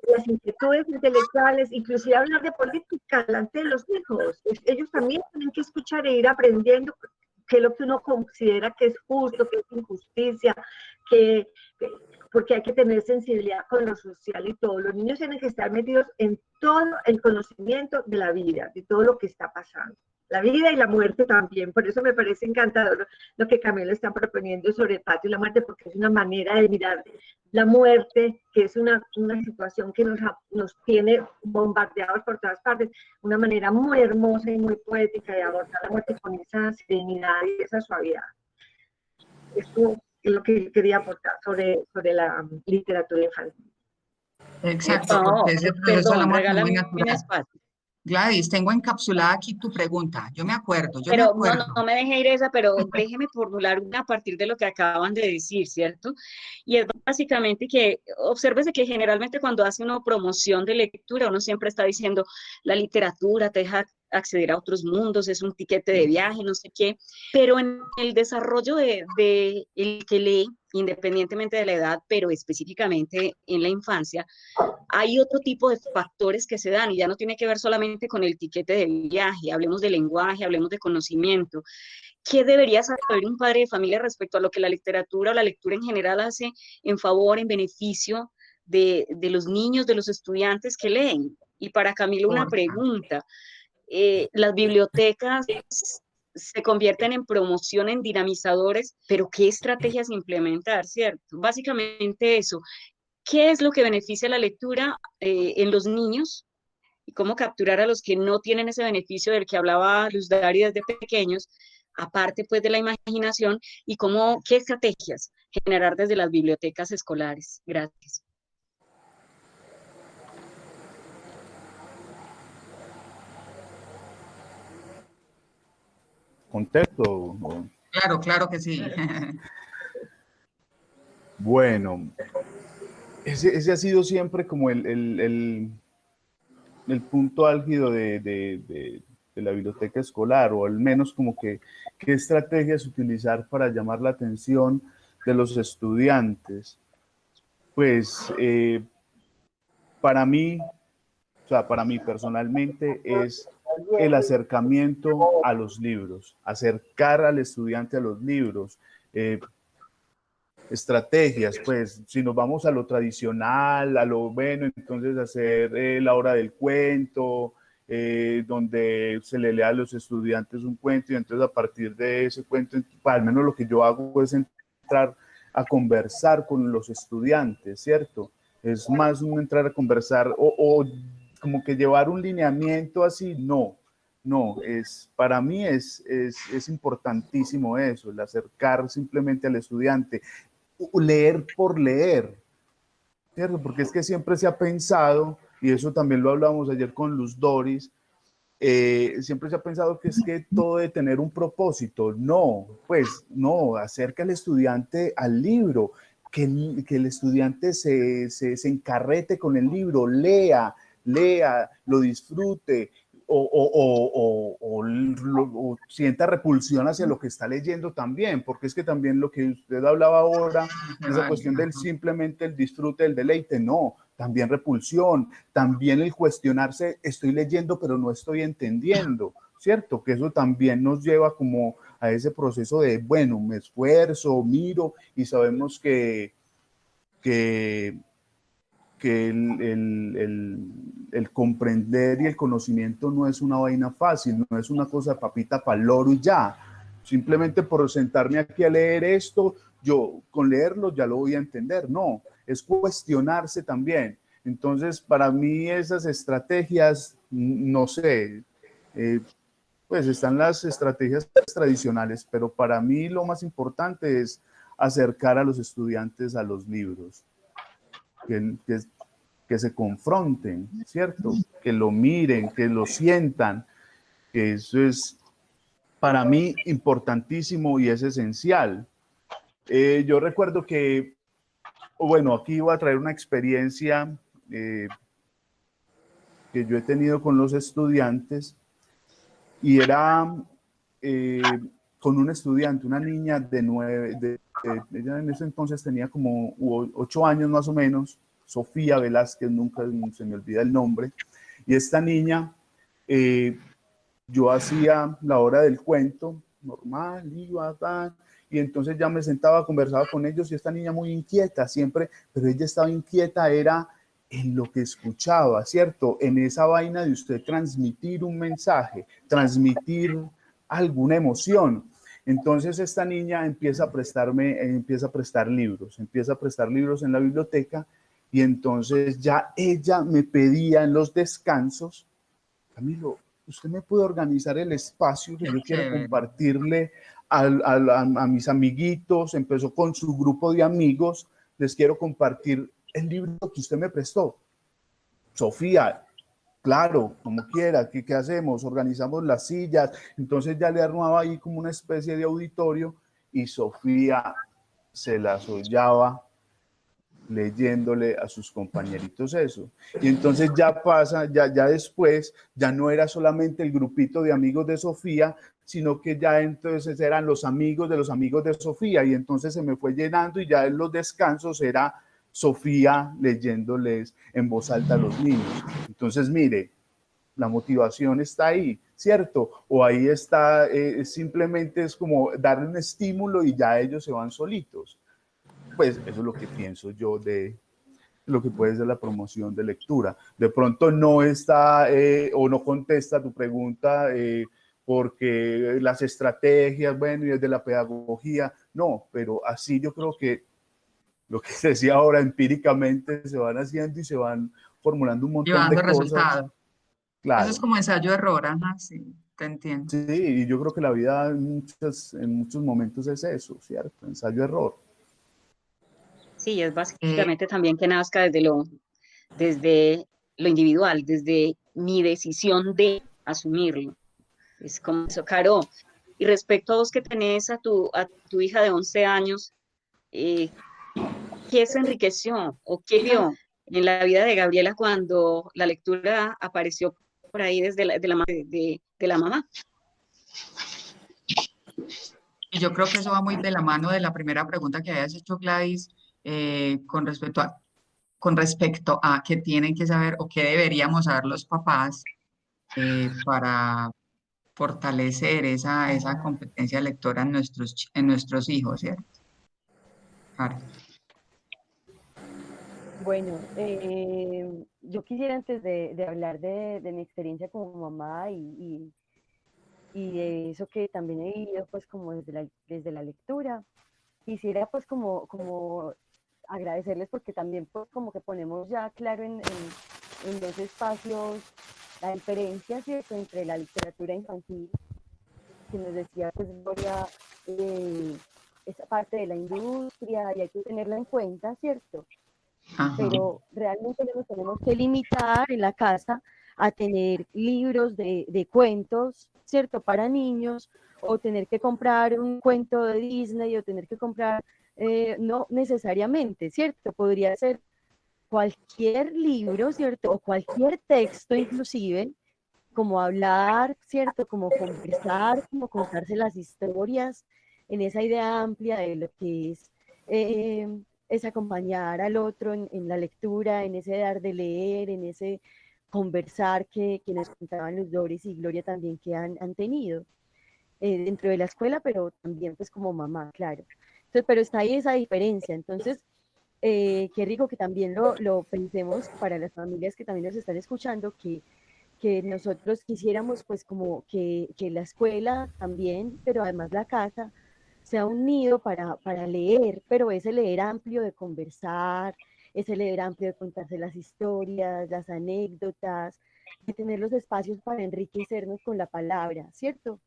las inquietudes intelectuales, inclusive hablar de política delante de los hijos. Ellos también tienen que escuchar e ir aprendiendo qué es lo que uno considera que es justo, que es injusticia, porque hay que tener sensibilidad con lo social y todo. Los niños tienen que estar metidos en todo el conocimiento de la vida, de todo lo que está pasando. La vida y la muerte también, por eso me parece encantador lo que Camilo está proponiendo sobre el patio y la muerte, porque es una manera de mirar la muerte, que es una situación que nos tiene bombardeados por todas partes, una manera muy hermosa y muy poética de abordar la muerte con esa serenidad y esa suavidad. Esto es lo que quería aportar sobre la literatura infantil. Exacto, porque ese proceso de la muerte es muy natural. Espacio. Gladys, tengo encapsulada aquí tu pregunta. Yo me acuerdo. No me deje ir esa, pero déjeme formular una a partir de lo que acaban de decir, ¿cierto? Y es básicamente que obsérvese que generalmente cuando hace una promoción de lectura, uno siempre está diciendo la literatura te deja acceder a otros mundos, es un tiquete de viaje, no sé qué, pero en el desarrollo de el que lee, independientemente de la edad, pero específicamente en la infancia, hay otro tipo de factores que se dan y ya no tiene que ver solamente con el tiquete de viaje, hablemos de lenguaje, hablemos de conocimiento. ¿Qué debería saber un padre de familia respecto a lo que la literatura o la lectura en general hace en favor, en beneficio de los niños, de los estudiantes que leen? Y para Camilo una pregunta. Las bibliotecas se convierten en promoción, en dinamizadores, pero ¿qué estrategias implementar, cierto? Básicamente eso. ¿Qué es lo que beneficia la lectura en los niños? Y cómo capturar a los que no tienen ese beneficio del que hablaba Luz Dari desde pequeños, aparte pues de la imaginación, y qué estrategias, generar desde las bibliotecas escolares. Gracias. ¿Contesto? Claro, claro que sí. Bueno, ese ha sido siempre como el punto álgido de la biblioteca escolar, o al menos como que qué estrategias utilizar para llamar la atención de los estudiantes. Pues para mí, o sea, para mí personalmente es el acercamiento a los libros, acercar al estudiante a los libros. Estrategias, pues si nos vamos a lo tradicional, a lo bueno, entonces hacer la hora del cuento, donde se le lea a los estudiantes un cuento y entonces a partir de ese cuento, al menos lo que yo hago es entrar a conversar con los estudiantes, ¿cierto? Es más un entrar a conversar o como que llevar un lineamiento así, no. No, para mí es importantísimo eso, el acercar simplemente al estudiante, leer por leer, ¿cierto? Porque es que siempre se ha pensado, y eso también lo hablamos ayer con Luz Doris, siempre se ha pensado que es que todo debe tener un propósito. No, pues no, acerca al estudiante al libro, que el estudiante se encarrete con el libro, lea, lo disfrute, o sienta repulsión hacia lo que está leyendo también, porque es que también lo que usted hablaba ahora, esa cuestión del simplemente el disfrute, el deleite, no, también repulsión, también el cuestionarse, estoy leyendo pero no estoy entendiendo, ¿cierto? Que eso también nos lleva como a ese proceso de, bueno, me esfuerzo, miro, y sabemos que el comprender y el conocimiento no es una vaina fácil, no es una cosa papita para el loro y ya. Simplemente por sentarme aquí a leer esto, yo con leerlo ya lo voy a entender. No, es cuestionarse también. Entonces, para mí esas estrategias, no sé, pues están las estrategias tradicionales, pero para mí lo más importante es acercar a los estudiantes a los libros. Que se confronten, ¿cierto? Que lo miren, que lo sientan, que eso es para mí importantísimo y es esencial. Yo recuerdo que, bueno, aquí voy a traer una experiencia que yo he tenido con los estudiantes y era con un estudiante, una niña de 9, ella en ese entonces tenía como 8 años más o menos, Sofía Velázquez, nunca se me olvida el nombre, y esta niña, yo hacía la hora del cuento, normal, y entonces ya me sentaba, conversaba con ellos, y esta niña muy inquieta siempre, pero ella estaba inquieta, era en lo que escuchaba, ¿cierto? En esa vaina de usted transmitir un mensaje, transmitir alguna emoción. Entonces esta niña empieza a prestar libros, empieza a prestar libros en la biblioteca, y entonces ya ella me pedía en los descansos, Camilo, usted me puede organizar el espacio que yo quiero compartirle a mis amiguitos. Empezó con su grupo de amigos, les quiero compartir el libro que usted me prestó. Sofía, claro, como quiera, ¿qué hacemos? Organizamos las sillas. Entonces ya le armaba ahí como una especie de auditorio y Sofía se las hollaba leyéndole a sus compañeritos eso. Y entonces ya pasa, ya después, ya no era solamente el grupito de amigos de Sofía, sino que ya entonces eran los amigos de Sofía, y entonces se me fue llenando, y ya en los descansos era Sofía leyéndoles en voz alta a los niños. Entonces, mire, la motivación está ahí, ¿cierto? O ahí está, simplemente es como darle un estímulo y ya ellos se van solitos. Pues eso es lo que pienso yo de lo que puede ser la promoción de lectura. De pronto no está o no contesta tu pregunta porque las estrategias, bueno, y desde la pedagogía, no, pero así yo creo que lo que se decía ahora empíricamente se van haciendo y se van formulando un montón de cosas. Resultados. Claro. Eso es como ensayo-error, ajá, sí, te entiendo. Sí, y yo creo que la vida en muchos momentos es eso, ¿cierto? Ensayo-error. Sí, es Eh, básicamente también que nazca desde lo individual, desde mi decisión de asumirlo. Es como eso, Caro. Y respecto a vos que tenés a tu hija de 11 años, eh, ¿qué se enriqueció o qué vio en la vida de Gabriela cuando la lectura apareció por ahí desde de la mamá? y yo creo que eso va muy de la mano de la primera pregunta que habías hecho, Gladys, con respecto a qué tienen que saber o qué deberíamos saber los papás para fortalecer esa competencia lectora en en nuestros hijos, ¿cierto? Claro. Bueno, yo quisiera antes de hablar de mi experiencia como mamá y de eso que también he vivido pues como desde la lectura, quisiera pues como agradecerles porque también pues como que ponemos ya claro en los espacios la diferencia, ¿cierto?, entre la literatura infantil, que nos decía pues Gloria, esa parte de la industria y hay que tenerla en cuenta, ¿cierto? Ajá. Pero realmente no nos tenemos que limitar en la casa a tener libros de cuentos, ¿cierto?, para niños, o tener que comprar un cuento de Disney, o tener que comprar, no necesariamente, ¿cierto? Podría ser cualquier libro, ¿cierto? O cualquier texto inclusive, como hablar, ¿cierto? Como conversar, como contarse las historias, en esa idea amplia de lo que eh, es acompañar al otro en la lectura, en ese dar de leer, en ese conversar que nos contaban los Doris y Gloria también que han tenido dentro de la escuela, pero también pues como mamá, claro. Entonces, pero está ahí esa diferencia. Entonces, qué rico que también lo pensemos para las familias que también nos están escuchando, que nosotros quisiéramos pues como que la escuela también, pero además la casa, sea un nido para leer, pero ese leer amplio de conversar, ese leer amplio de contarse las historias, las anécdotas, de tener los espacios para enriquecernos con la palabra, ¿cierto?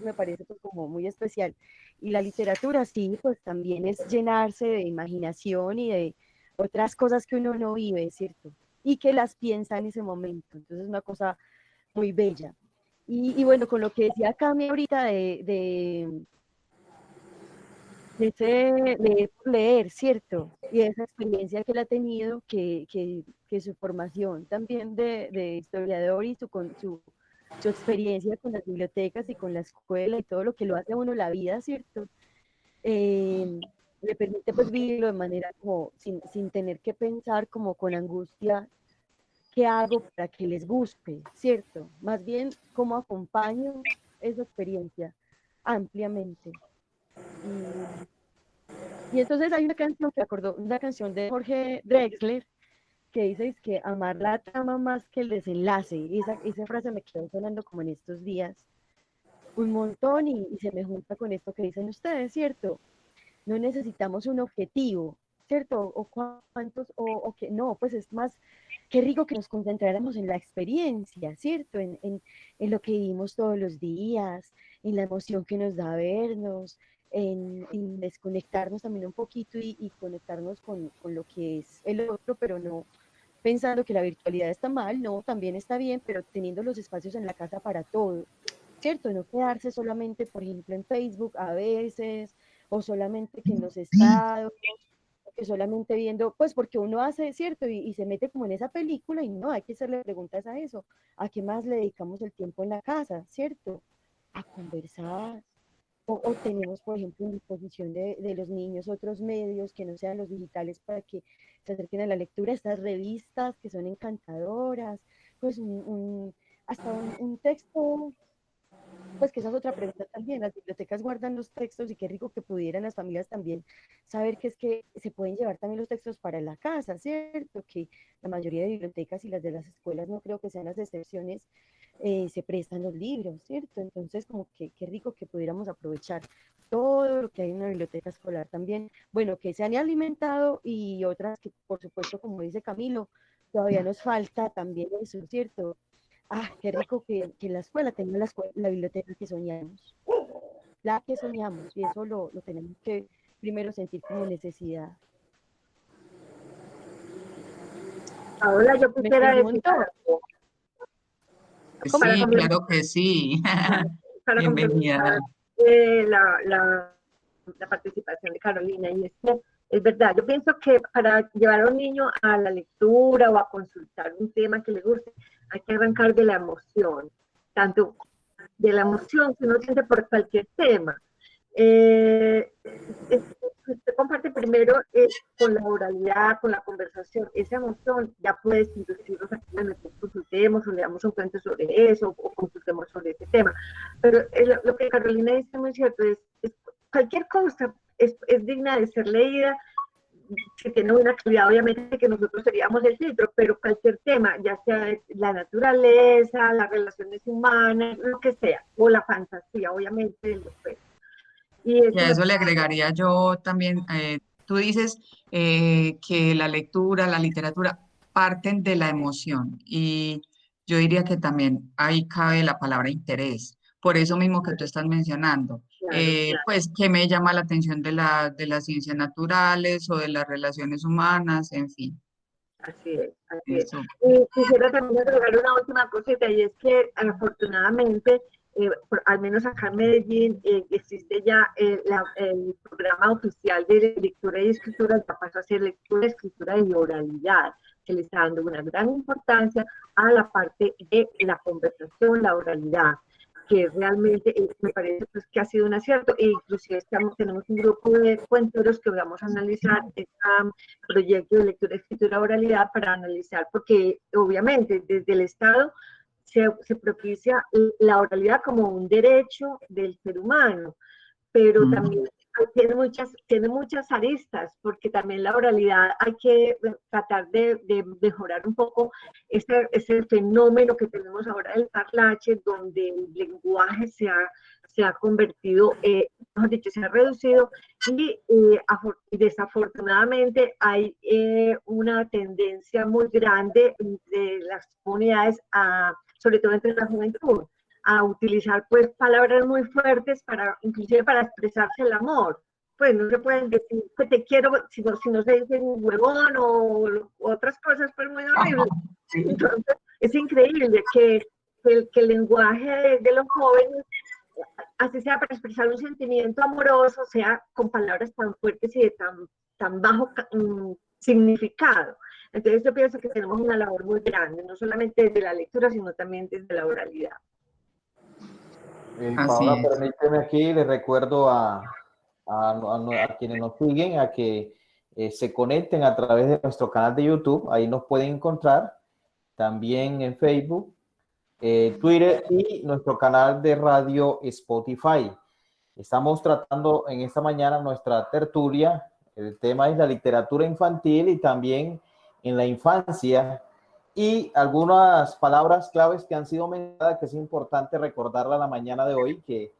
Me parece pues como muy especial. Y la literatura sí, pues también es llenarse de imaginación y de otras cosas que uno no vive, ¿cierto? Y que las piensa en ese momento. Entonces es una cosa muy bella. Y bueno, con lo que decía Cami ahorita de ese leer por leer, ¿cierto? Y esa experiencia que él ha tenido, que su formación también de historiador y su experiencia con las bibliotecas y con la escuela y todo lo que lo hace a uno la vida, ¿cierto? Le permite pues vivirlo de manera como sin tener que pensar como con angustia qué hago para que les guste, ¿cierto? Más bien cómo acompaño esa experiencia ampliamente. Y entonces hay una canción que acordó, una canción de Jorge Drexler, que dice es que amar la trama más que el desenlace. Y esa frase me quedó sonando como en estos días un montón y se me junta con esto que dicen ustedes, ¿cierto? No necesitamos un objetivo, ¿cierto? O cuántos, o que no, pues es más, qué rico que nos concentráramos en la experiencia, ¿cierto? En lo que vivimos todos los días, en la emoción que nos da vernos, en desconectarnos también un poquito y conectarnos con lo que es el otro, pero no pensando que la virtualidad está mal, no, también está bien, pero teniendo los espacios en la casa para todo, ¿cierto? No quedarse solamente, por ejemplo, en Facebook a veces, o solamente que en los estados, que solamente viendo, pues porque uno hace, ¿cierto? Y se mete como en esa película y no, hay que hacerle preguntas a eso, ¿a qué más le dedicamos el tiempo en la casa, ¿cierto? A conversar. O tenemos, por ejemplo, en disposición de los niños otros medios que no sean los digitales para que se acerquen a la lectura, estas revistas que son encantadoras, pues hasta un texto, pues que esa es otra pregunta también. Las bibliotecas guardan los textos y qué rico que pudieran las familias también saber que es que se pueden llevar también los textos para la casa, ¿cierto? Que la mayoría de bibliotecas y las de las escuelas, no creo que sean las excepciones, se prestan los libros, ¿cierto? Entonces, como que qué rico que pudiéramos aprovechar todo lo que hay en una biblioteca escolar también. Bueno, que se han alimentado y otras que, por supuesto, como dice Camilo, todavía nos falta también eso, ¿cierto? Ah, qué rico que la escuela tenga la biblioteca que soñamos, y eso lo tenemos que primero sentir como necesidad. Ahora yo Me quisiera entendí un decir montón. algo Sí, claro que sí. para Bienvenida. complementar la participación de Carolina, y es que es verdad, yo pienso que para llevar a un niño a la lectura o a consultar un tema que le guste, hay que arrancar de la emoción, tanto de la emoción que uno siente por cualquier tema. Usted comparte primero con la oralidad, con la conversación, esa emoción, ya puedes inducirnos a que bueno, consultemos o leamos un cuento sobre eso o consultemos sobre ese tema. Pero lo que Carolina dice muy cierto, cualquier cosa es digna de ser leída, si tiene una calidad, obviamente que nosotros seríamos el filtro, pero cualquier tema, ya sea la naturaleza, las relaciones humanas, lo que sea, o la fantasía, obviamente, de los juegos. Y Y eso a me eso le agregaría yo también, tú dices que la lectura, la literatura parten de la emoción y yo diría que también ahí cabe la palabra interés. Por eso mismo que tú estás mencionando, claro, pues que me llama la atención de las ciencias naturales o de las relaciones humanas, en fin, así es, así es. eso. Y quisiera también agregar una última cosita, y es que afortunadamente, al menos acá en Medellín, existe ya el programa oficial de lectura y escritura, ya pasó a ser lectura, escritura y oralidad, que le está dando una gran importancia a la parte de la conversación, la oralidad, que realmente me parece pues, que ha sido un acierto, e inclusive tenemos un grupo de cuenteros que vamos a analizar este proyecto de lectura, escritura, oralidad para analizar, porque obviamente desde el Estado se propicia la oralidad como un derecho del ser humano, pero también tiene muchas aristas, porque también la oralidad hay que tratar de mejorar un poco ese fenómeno que tenemos ahora del parlache, donde el lenguaje se ha convertido, mejor dicho, se ha reducido y desafortunadamente hay una tendencia muy grande de las comunidades, sobre todo entre la juventud, a utilizar pues palabras muy fuertes para, inclusive para expresarse el amor. Pues no se pueden decir que te quiero si no se dicen huevón o otras cosas pues muy horribles. Sí. Entonces es increíble que el lenguaje de los jóvenes, así sea para expresar un sentimiento amoroso, sea con palabras tan fuertes y de tan bajo significado. Entonces yo pienso que tenemos una labor muy grande, no solamente desde la lectura, sino también desde la oralidad. Así Paola, es. permíteme aquí, les recuerdo a quienes nos siguen a que se conecten a través de nuestro canal de YouTube, ahí nos pueden encontrar, también en Facebook, Twitter y nuestro canal de radio Spotify. Estamos tratando en esta mañana nuestra tertulia, el tema es la literatura infantil y también en la infancia, y algunas palabras claves que han sido mencionadas, que es importante recordarla la mañana de hoy, que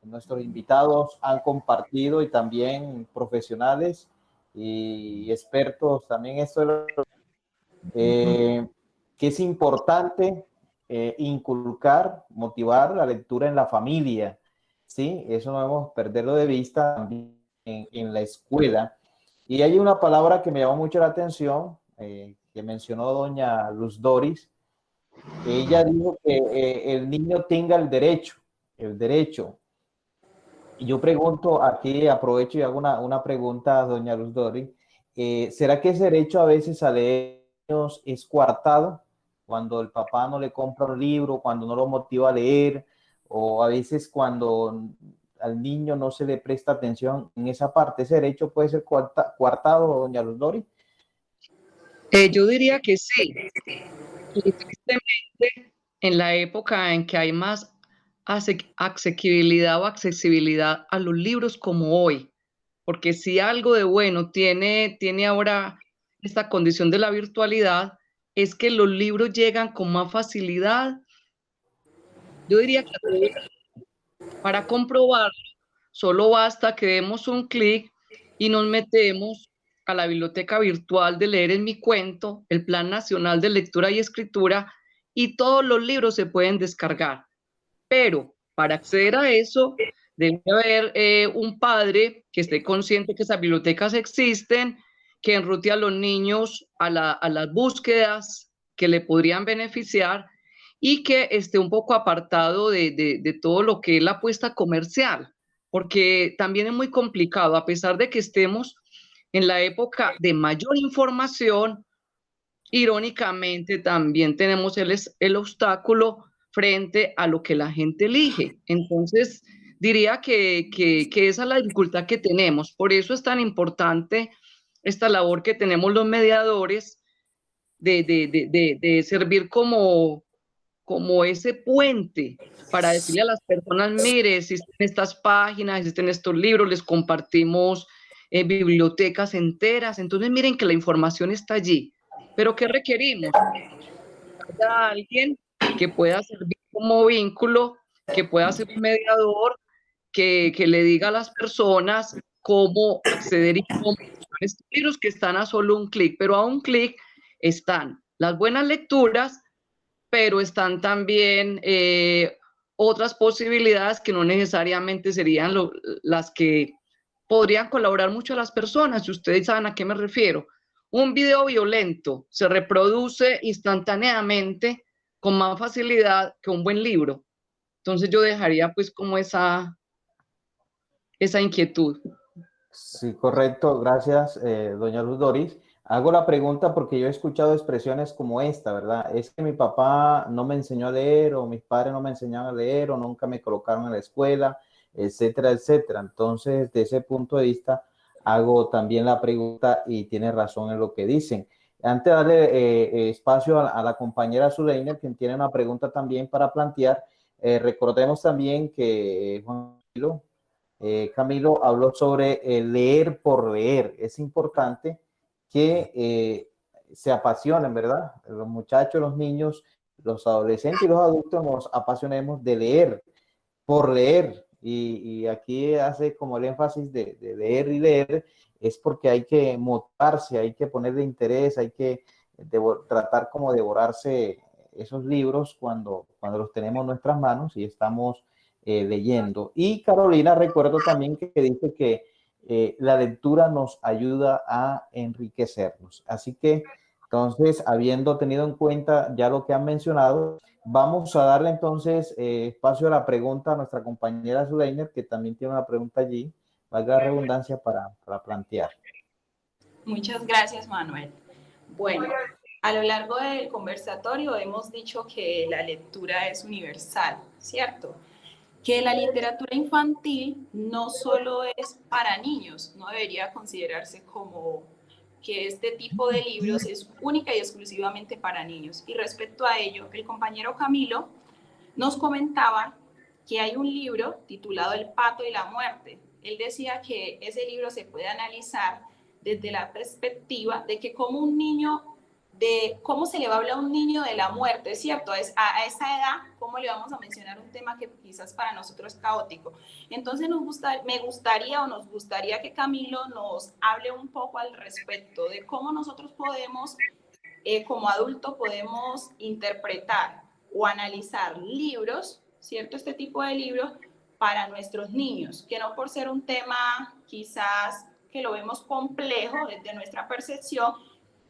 nuestros invitados han compartido, y también profesionales y expertos también. Esto que es importante inculcar, motivar la lectura en la familia, ¿sí? Eso no debemos perderlo de vista también en la escuela. Y hay una palabra que me llamó mucho la atención, que mencionó doña Luz Doris. Ella dijo que el niño tenga el derecho. Y yo pregunto aquí, aprovecho y hago una pregunta a doña Luz Doris. ¿Será que ese derecho a veces a leer es coartado? Cuando el papá no le compra un libro, cuando no lo motiva a leer, o a veces cuando al niño no se le presta atención en esa parte, ¿ese derecho puede ser coartado, doña Luz Doris? Yo diría que sí. Y tristemente, en la época en que hay más asequibilidad o accesibilidad a los libros como hoy, porque si algo de bueno tiene ahora esta condición de la virtualidad, es que los libros llegan con más facilidad. Yo diría que para comprobarlo, solo basta que demos un clic y nos metemos a la biblioteca virtual de Leer en mi Cuento, el Plan Nacional de Lectura y Escritura, y todos los libros se pueden descargar. Pero para acceder a eso, debe haber un padre que esté consciente que esas bibliotecas existen que enrute a los niños a las búsquedas que le podrían beneficiar y que esté un poco apartado de todo lo que es la apuesta comercial, porque también es muy complicado, a pesar de que estemos en la época de mayor información, irónicamente también tenemos el obstáculo frente a lo que la gente elige. Entonces, diría que esa es la dificultad que tenemos. Por eso es tan importante esta labor que tenemos los mediadores de servir como ese puente para decirle a las personas, mire, existen estas páginas, existen estos libros, les compartimos bibliotecas enteras, entonces miren que la información está allí. Pero ¿qué requerimos? A alguien que pueda servir como vínculo, que pueda ser un mediador, que le diga a las personas cómo acceder y cómo estos libros que están a solo un clic, pero a un clic están las buenas lecturas, pero están también otras posibilidades que no necesariamente serían las que podrían colaborar mucho a las personas, y ustedes saben a qué me refiero. Un video violento se reproduce instantáneamente con más facilidad que un buen libro. Entonces yo dejaría pues como esa inquietud. Sí, correcto. Gracias, doña Luz Doris. Hago la pregunta porque yo he escuchado expresiones como esta, ¿verdad? Es que mi papá no me enseñó a leer, o mis padres no me enseñaron a leer, o nunca me colocaron en la escuela, etcétera, etcétera. Entonces, desde ese punto de vista, hago también la pregunta y tiene razón en lo que dicen. Antes de darle espacio a la compañera Zuleiner, quien tiene una pregunta también para plantear, recordemos también que Juan Camilo habló sobre leer por leer. Es importante que se apasionen, ¿verdad? Los muchachos, los niños, los adolescentes y los adultos nos apasionemos de leer por leer. Y aquí hace como el énfasis de leer y leer, es porque hay que motivarse, hay que ponerle interés, hay que tratar como devorarse esos libros cuando los tenemos en nuestras manos y estamos leyendo. Y Carolina, recuerdo también que dice que la lectura nos ayuda a enriquecernos. Así que, entonces, habiendo tenido en cuenta ya lo que han mencionado, vamos a darle entonces espacio a la pregunta a nuestra compañera Zuleiner, que también tiene una pregunta allí, valga la redundancia, para plantear. Muchas gracias, Manuel. Bueno, a lo largo del conversatorio hemos dicho que la lectura es universal, ¿cierto? Que la literatura infantil no solo es para niños, no debería considerarse como que este tipo de libros es única y exclusivamente para niños. Y respecto a ello, el compañero Camilo nos comentaba que hay un libro titulado El pato y la muerte. Él decía que ese libro se puede analizar desde la perspectiva de que como un niño, de cómo se le va a hablar a un niño de la muerte, ¿cierto? A esa edad, ¿cómo le vamos a mencionar un tema que quizás para nosotros es caótico? Entonces nos gustaría que Camilo nos hable un poco al respecto de cómo nosotros podemos, como adultos, podemos interpretar o analizar libros, ¿cierto? Este tipo de libros para nuestros niños, que no por ser un tema quizás que lo vemos complejo desde nuestra percepción,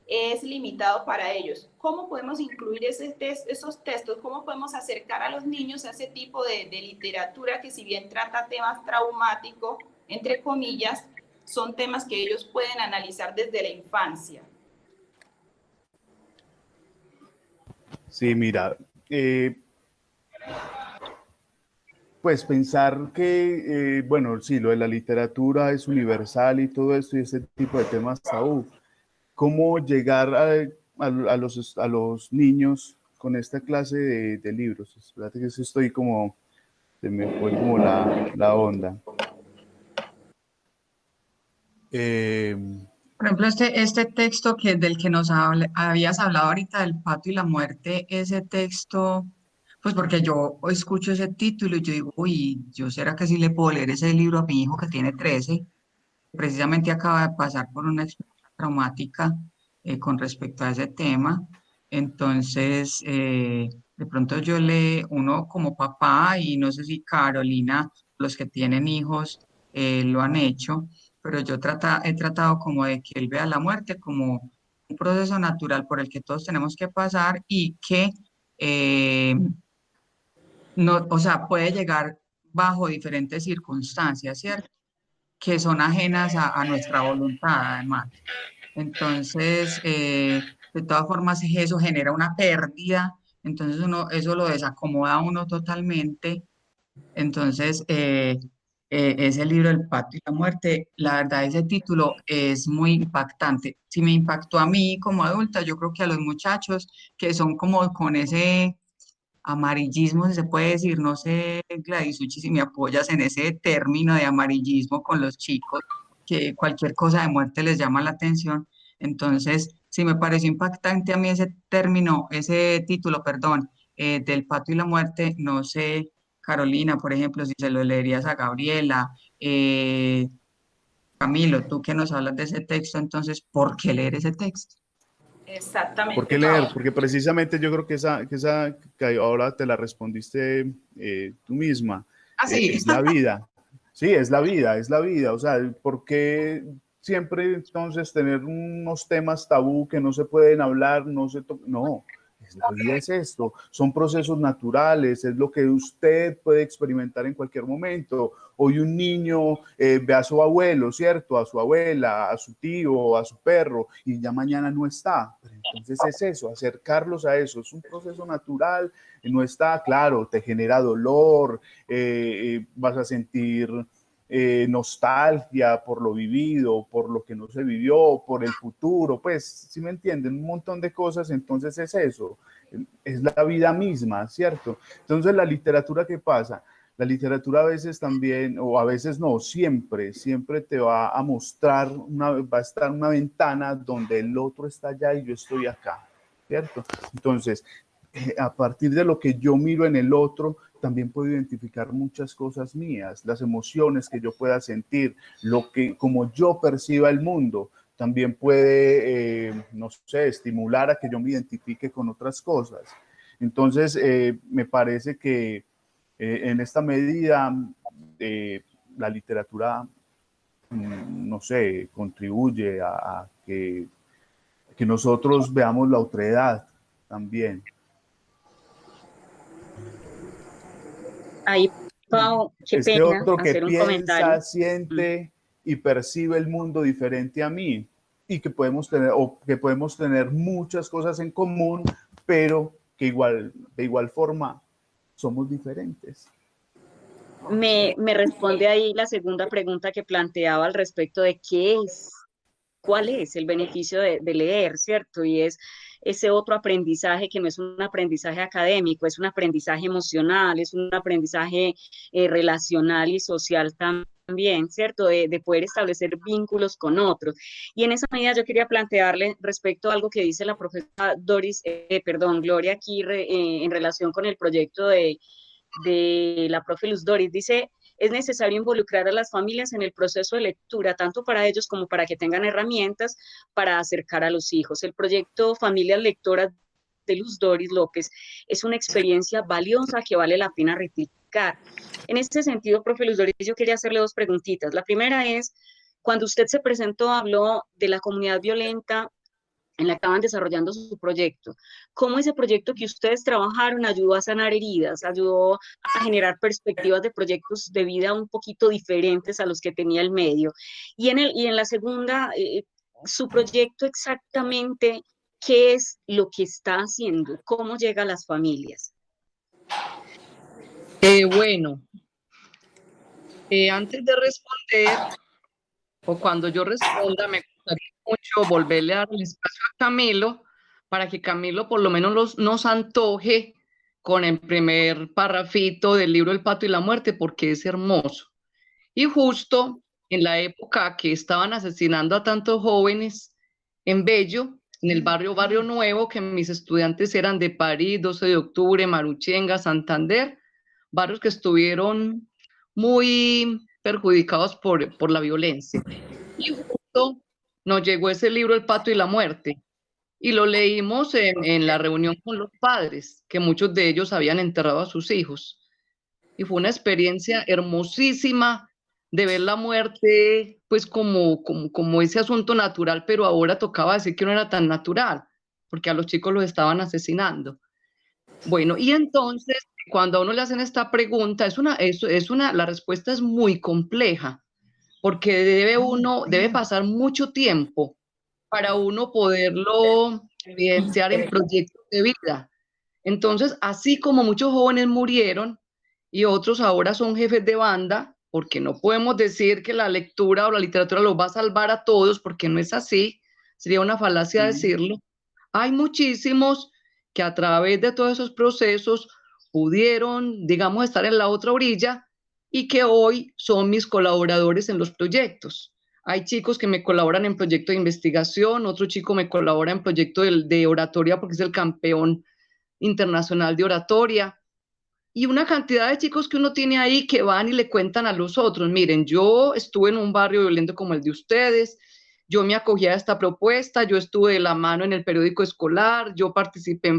es limitado para ellos. ¿Cómo podemos incluir esos textos? ¿Cómo podemos acercar a los niños a ese tipo de literatura que, si bien trata temas traumáticos, entre comillas, son temas que ellos pueden analizar desde la infancia? Sí, mira, pues pensar que, bueno, sí, lo de la literatura es universal y todo esto y ese tipo de temas tabú. ¿Cómo llegar a los niños con esta clase de libros? Espérate que estoy como, se me fue como la onda. Por ejemplo, este texto del que nos habías hablado ahorita, del pato y la muerte, ese texto, pues porque yo escucho ese título y yo digo, uy, ¿yo será que sí le puedo leer ese libro a mi hijo que tiene 13? Precisamente acaba de pasar por una experiencia traumática con respecto a ese tema. Entonces, de pronto uno como papá, y no sé si Carolina, los que tienen hijos, lo han hecho, pero yo he tratado como de que él vea la muerte como un proceso natural por el que todos tenemos que pasar y que eh, no, o sea, puede llegar bajo diferentes circunstancias, ¿cierto? Que son ajenas a nuestra voluntad, además. Entonces, de todas formas, eso genera una pérdida, entonces uno, eso lo desacomoda a uno totalmente. Entonces, ese libro, El pato y la muerte, la verdad, ese título es muy impactante. Si me impactó a mí como adulta, yo creo que a los muchachos que son como con ese amarillismo, si se puede decir, no sé, Gladys Uchi, si me apoyas en ese término de amarillismo con los chicos, que cualquier cosa de muerte les llama la atención. Entonces, sí me pareció impactante a mí ese término, ese título, perdón, del pato y la muerte. No sé, Carolina, por ejemplo, si se lo leerías a Gabriela, Camilo, tú que nos hablas de ese texto, entonces, ¿por qué leer ese texto? ¿Por Exactamente, qué leer? Pau. Porque precisamente yo creo que que ahora te la respondiste tú misma, Ah, sí. es la vida. Sí, es la vida, es la vida. O sea, ¿por qué siempre entonces tener unos temas tabú que no se pueden hablar, no, la vida es esto, son procesos naturales, es lo que usted puede experimentar en cualquier momento. Hoy un niño ve a su abuelo, ¿cierto? A su abuela, a su tío, a su perro, y ya mañana no está. Pero entonces es eso, acercarlos a eso, es un proceso natural, no está, claro, te genera dolor, vas a sentir nostalgia por lo vivido, por lo que no se vivió, por el futuro, pues, ¿sí me entienden? Un montón de cosas, entonces es eso, es la vida misma, ¿cierto? Entonces la literatura, ¿qué pasa? La literatura a veces también, o a veces no, siempre te va a mostrar, va a estar una ventana donde el otro está allá y yo estoy acá, ¿cierto? Entonces, a partir de lo que yo miro en el otro, también puedo identificar muchas cosas mías, las emociones que yo pueda sentir, como yo perciba el mundo, también puede, no sé, estimular a que yo me identifique con otras cosas. Entonces, me parece que en esta medida la literatura, no sé, contribuye a que nosotros veamos la otredad también. Ahí, Pau, qué Este pena otro que hacer un comentario. piensa, siente y percibe el mundo diferente a mí, y que podemos tener muchas cosas en común, pero que de igual forma somos diferentes. Me responde ahí la segunda pregunta que planteaba al respecto de cuál es el beneficio de leer, ¿cierto? Y es ese otro aprendizaje que no es un aprendizaje académico, es un aprendizaje emocional, es un aprendizaje relacional y social también, ¿cierto? De poder establecer vínculos con otros. Y en esa medida yo quería plantearle respecto a algo que dice la profesora Gloria aquí en relación con el proyecto de la profe Luz Doris. Dice, es necesario involucrar a las familias en el proceso de lectura, tanto para ellos como para que tengan herramientas para acercar a los hijos. El proyecto Familias Lectoras de Luz Doris López es una experiencia valiosa que vale la pena replicar. En este sentido, profe Luz Doris, yo quería hacerle dos preguntitas. La primera es, cuando usted se presentó, habló de la comunidad violenta en la que estaban desarrollando su proyecto. ¿Cómo ese proyecto que ustedes trabajaron ayudó a sanar heridas, ayudó a generar perspectivas de proyectos de vida un poquito diferentes a los que tenía el medio? Y en la segunda, su proyecto exactamente, ¿qué es lo que está haciendo? ¿Cómo llega a las familias? Bueno, antes de responder, o cuando yo responda, me gustaría mucho volverle a dar el espacio a Camilo para que Camilo por lo menos nos antoje con el primer parrafito del libro El pato y la muerte, porque es hermoso. Y justo en la época que estaban asesinando a tantos jóvenes en Bello, en el Barrio Nuevo, que mis estudiantes eran de París, 12 de octubre, Maruchenga, Santander, barrios que estuvieron muy perjudicados por la violencia. Y justo nos llegó ese libro, El pato y la muerte, y lo leímos en la reunión con los padres, que muchos de ellos habían enterrado a sus hijos. Y fue una experiencia hermosísima de ver la muerte pues como ese asunto natural, pero ahora tocaba decir que no era tan natural, porque a los chicos los estaban asesinando. Bueno, y entonces, cuando a uno le hacen esta pregunta, la respuesta es muy compleja, porque debe pasar mucho tiempo para uno poderlo evidenciar en proyectos de vida. Entonces, así como muchos jóvenes murieron y otros ahora son jefes de banda, porque no podemos decir que la lectura o la literatura los va a salvar a todos, porque no es así, sería una falacia decirlo. Hay muchísimos que a través de todos esos procesos pudieron, digamos, estar en la otra orilla y que hoy son mis colaboradores en los proyectos. Hay chicos que me colaboran en proyectos de investigación, otro chico me colabora en proyecto de oratoria porque es el campeón internacional de oratoria, y una cantidad de chicos que uno tiene ahí que van y le cuentan a los otros, miren, yo estuve en un barrio violento como el de ustedes, yo me acogí a esta propuesta, yo estuve de la mano en el periódico escolar, yo participé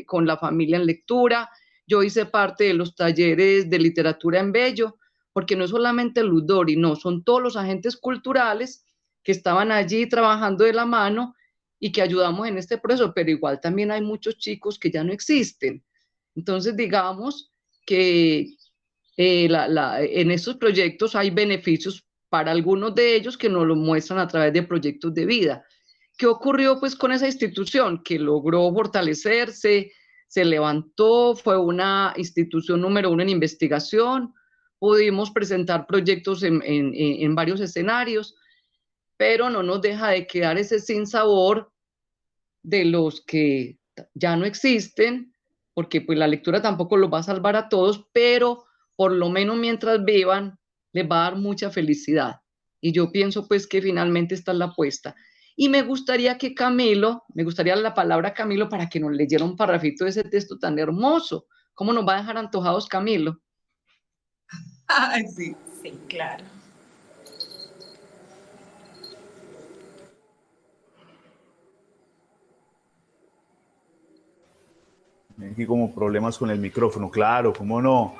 con la familia en lectura, yo hice parte de los talleres de literatura en Bello, porque no es solamente Luz Dori, no, son todos los agentes culturales que estaban allí trabajando de la mano y que ayudamos en este proceso, pero igual también hay muchos chicos que ya no existen. Entonces, digamos que en estos proyectos hay beneficios para algunos de ellos que nos lo muestran a través de proyectos de vida. ¿Qué ocurrió pues con esa institución? Que logró fortalecerse, se levantó, fue una institución número 1 en investigación, pudimos presentar proyectos en varios escenarios, pero no nos deja de quedar ese sinsabor de los que ya no existen, porque pues la lectura tampoco los va a salvar a todos, pero por lo menos mientras vivan, les va a dar mucha felicidad. Y yo pienso pues que finalmente esta es la apuesta. Y me gustaría que Camilo, me gustaría la palabra Camilo para que nos leyera un parrafito de ese texto tan hermoso. ¿Cómo nos va a dejar antojados Camilo? Sí, sí, claro. Aquí como problemas con el micrófono, claro, cómo no.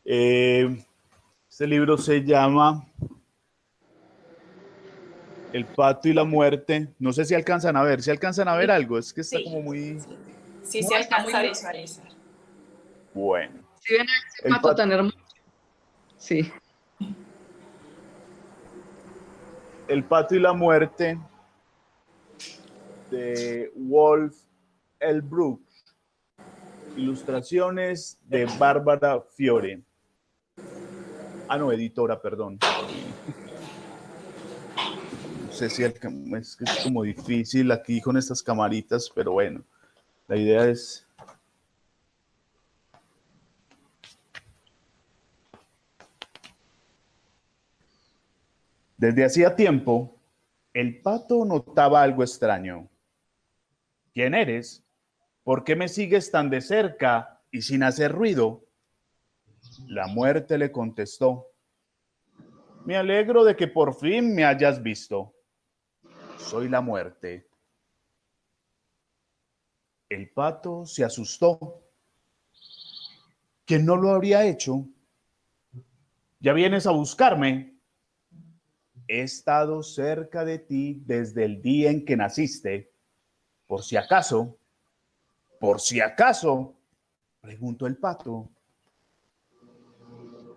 Este libro se llama El pato y la muerte. No sé si alcanzan a ver. ¿Si alcanzan a ver algo? Es que está como muy... Sí, se alcanza a visualizar. Bueno. ¿Sí ven a ese pato tan hermoso? Sí. El pato y la muerte de Wolf Elbrook. Ilustraciones de Bárbara Fiore. Ah, no, editora, perdón. No sé si es que es como difícil aquí con estas camaritas, pero bueno, la idea es... Desde hacía tiempo, el pato notaba algo extraño. ¿Quién eres? ¿Por qué me sigues tan de cerca y sin hacer ruido? La muerte le contestó. Me alegro de que por fin me hayas visto. Soy la muerte. El pato se asustó. ¿Quién no lo habría hecho? ¿Ya vienes a buscarme? He estado cerca de ti desde el día en que naciste. Por si acaso, preguntó el pato.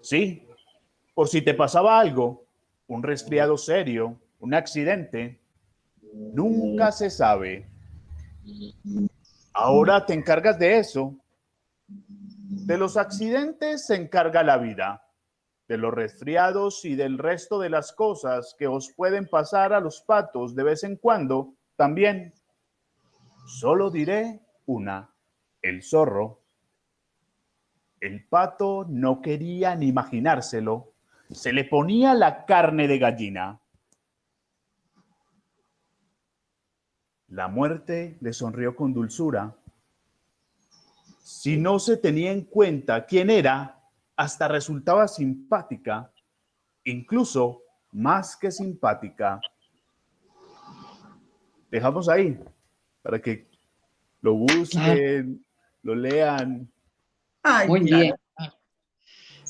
Sí, por si te pasaba algo, un resfriado serio, un accidente. Nunca se sabe. Ahora te encargas de eso. De los accidentes se encarga la vida, de los resfriados y del resto de las cosas que os pueden pasar a los patos de vez en cuando también. Solo diré una, el zorro. El pato no quería ni imaginárselo. Se le ponía la carne de gallina. La muerte le sonrió con dulzura. Si no se tenía en cuenta quién era, hasta resultaba simpática, incluso más que simpática. Dejamos ahí para que lo busquen, lo lean. Ay, Muy claro. bien.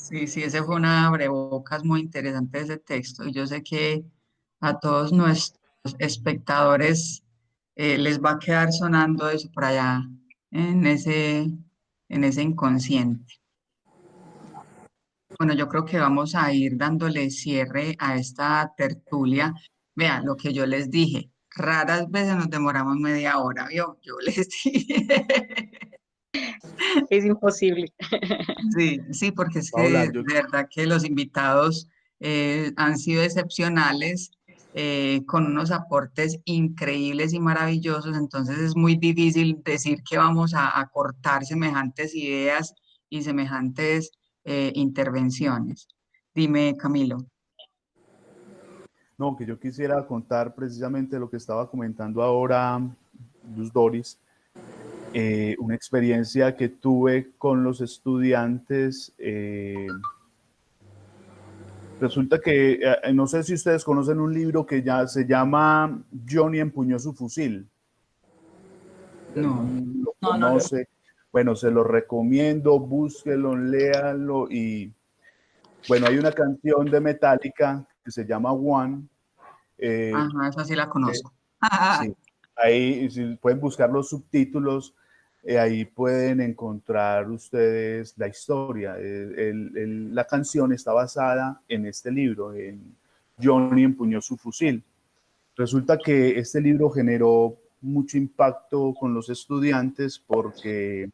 Sí, sí, ese fue una abrebocas muy interesante ese texto y yo sé que a todos nuestros espectadores les va a quedar sonando eso por allá en en ese inconsciente. Bueno, yo creo que vamos a ir dándole cierre a esta tertulia. Vean, lo que yo les dije, raras veces nos demoramos media hora, ¿vio? Yo les dije. Es imposible. Sí, sí, porque es que Paola, de verdad que los invitados han sido excepcionales, con unos aportes increíbles y maravillosos, entonces es muy difícil decir que vamos a cortar semejantes ideas y semejantes intervenciones. Dime, Camilo. no, que yo quisiera contar precisamente lo que estaba comentando ahora Luz Doris, una experiencia que tuve con los estudiantes. Resulta que, no sé si ustedes conocen un libro que ya se llama Johnny empuñó su fusil. No. ¿Lo No, no lo. conoce? Bueno, se lo recomiendo, búsquelo, léalo y bueno, hay una canción de Metallica que se llama One. eh, Ajá, esa sí la eh, conozco. sí, ahí si pueden buscar los subtítulos, ahí pueden encontrar ustedes la historia. La canción está basada en este libro, en Johnny empuñó su fusil. Resulta que este libro generó mucho impacto con los estudiantes porque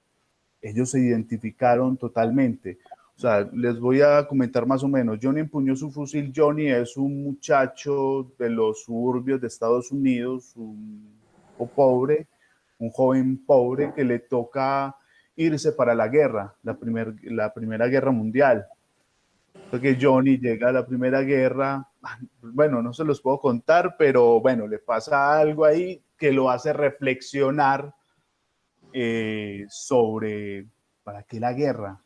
ellos se identificaron totalmente. O sea, les voy a comentar más o menos. Johnny empuñó su fusil. Johnny es un muchacho de los suburbios de Estados Unidos, un pobre, un joven pobre que le toca irse para la guerra, la Primera Guerra Mundial. Porque Johnny llega a la Primera Guerra, bueno, no se los puedo contar, pero bueno, le pasa algo ahí que lo hace reflexionar sobre para qué la guerra,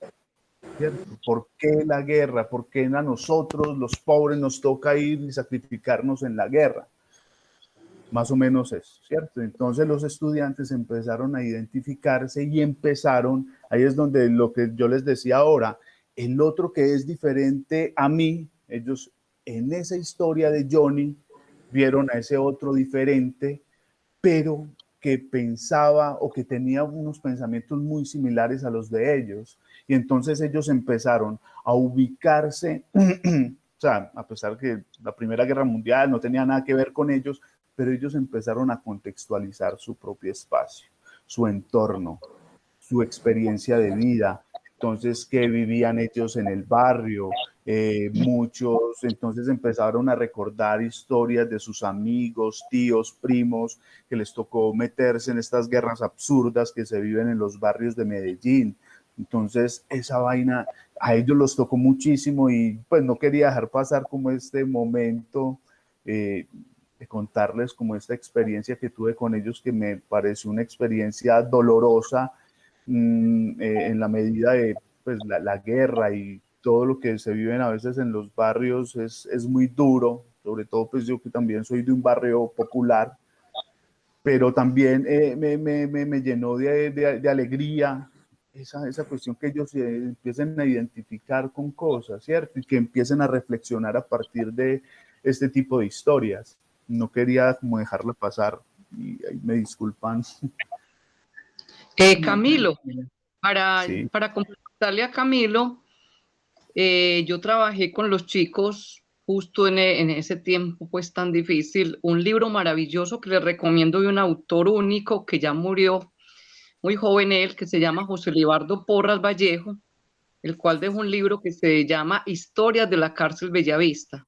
¿cierto? ¿Por qué la guerra? ¿Por qué a nosotros, los pobres, nos toca ir y sacrificarnos en la guerra? Más o menos eso, ¿cierto? Entonces los estudiantes empezaron a identificarse y empezaron, ahí es donde lo que yo les decía ahora, el otro que es diferente a mí, ellos en esa historia de Johnny vieron a ese otro diferente, pero que pensaba o que tenía unos pensamientos muy similares a los de ellos. Y entonces ellos empezaron a ubicarse, o sea, a pesar que la Primera Guerra Mundial no tenía nada que ver con ellos, pero ellos empezaron a contextualizar su propio espacio, su entorno, su experiencia de vida. Entonces, ¿qué vivían ellos en el barrio? Muchos entonces empezaron a recordar historias de sus amigos, tíos, primos, que les tocó meterse en estas guerras absurdas que se viven en los barrios de Medellín. Entonces, esa vaina a ellos los tocó muchísimo y pues no quería dejar pasar como este momento de contarles como esta experiencia que tuve con ellos, que me pareció una experiencia dolorosa, en la medida de pues, la guerra y todo lo que se viven a veces en los barrios es muy duro, sobre todo pues yo que también soy de un barrio popular, pero también me llenó de alegría esa cuestión que ellos empiecen a identificar con cosas, ¿cierto? Y que empiecen a reflexionar a partir de este tipo de historias. No quería como dejarla pasar y ahí me disculpan. Camilo, Sí. para complementarle a Camilo, yo trabajé con los chicos justo en ese tiempo pues tan difícil, un libro maravilloso que les recomiendo de un autor único que ya murió, muy joven él, que se llama José Libardo Porras Vallejo, el cual dejó un libro que se llama Historias de la Cárcel Bellavista.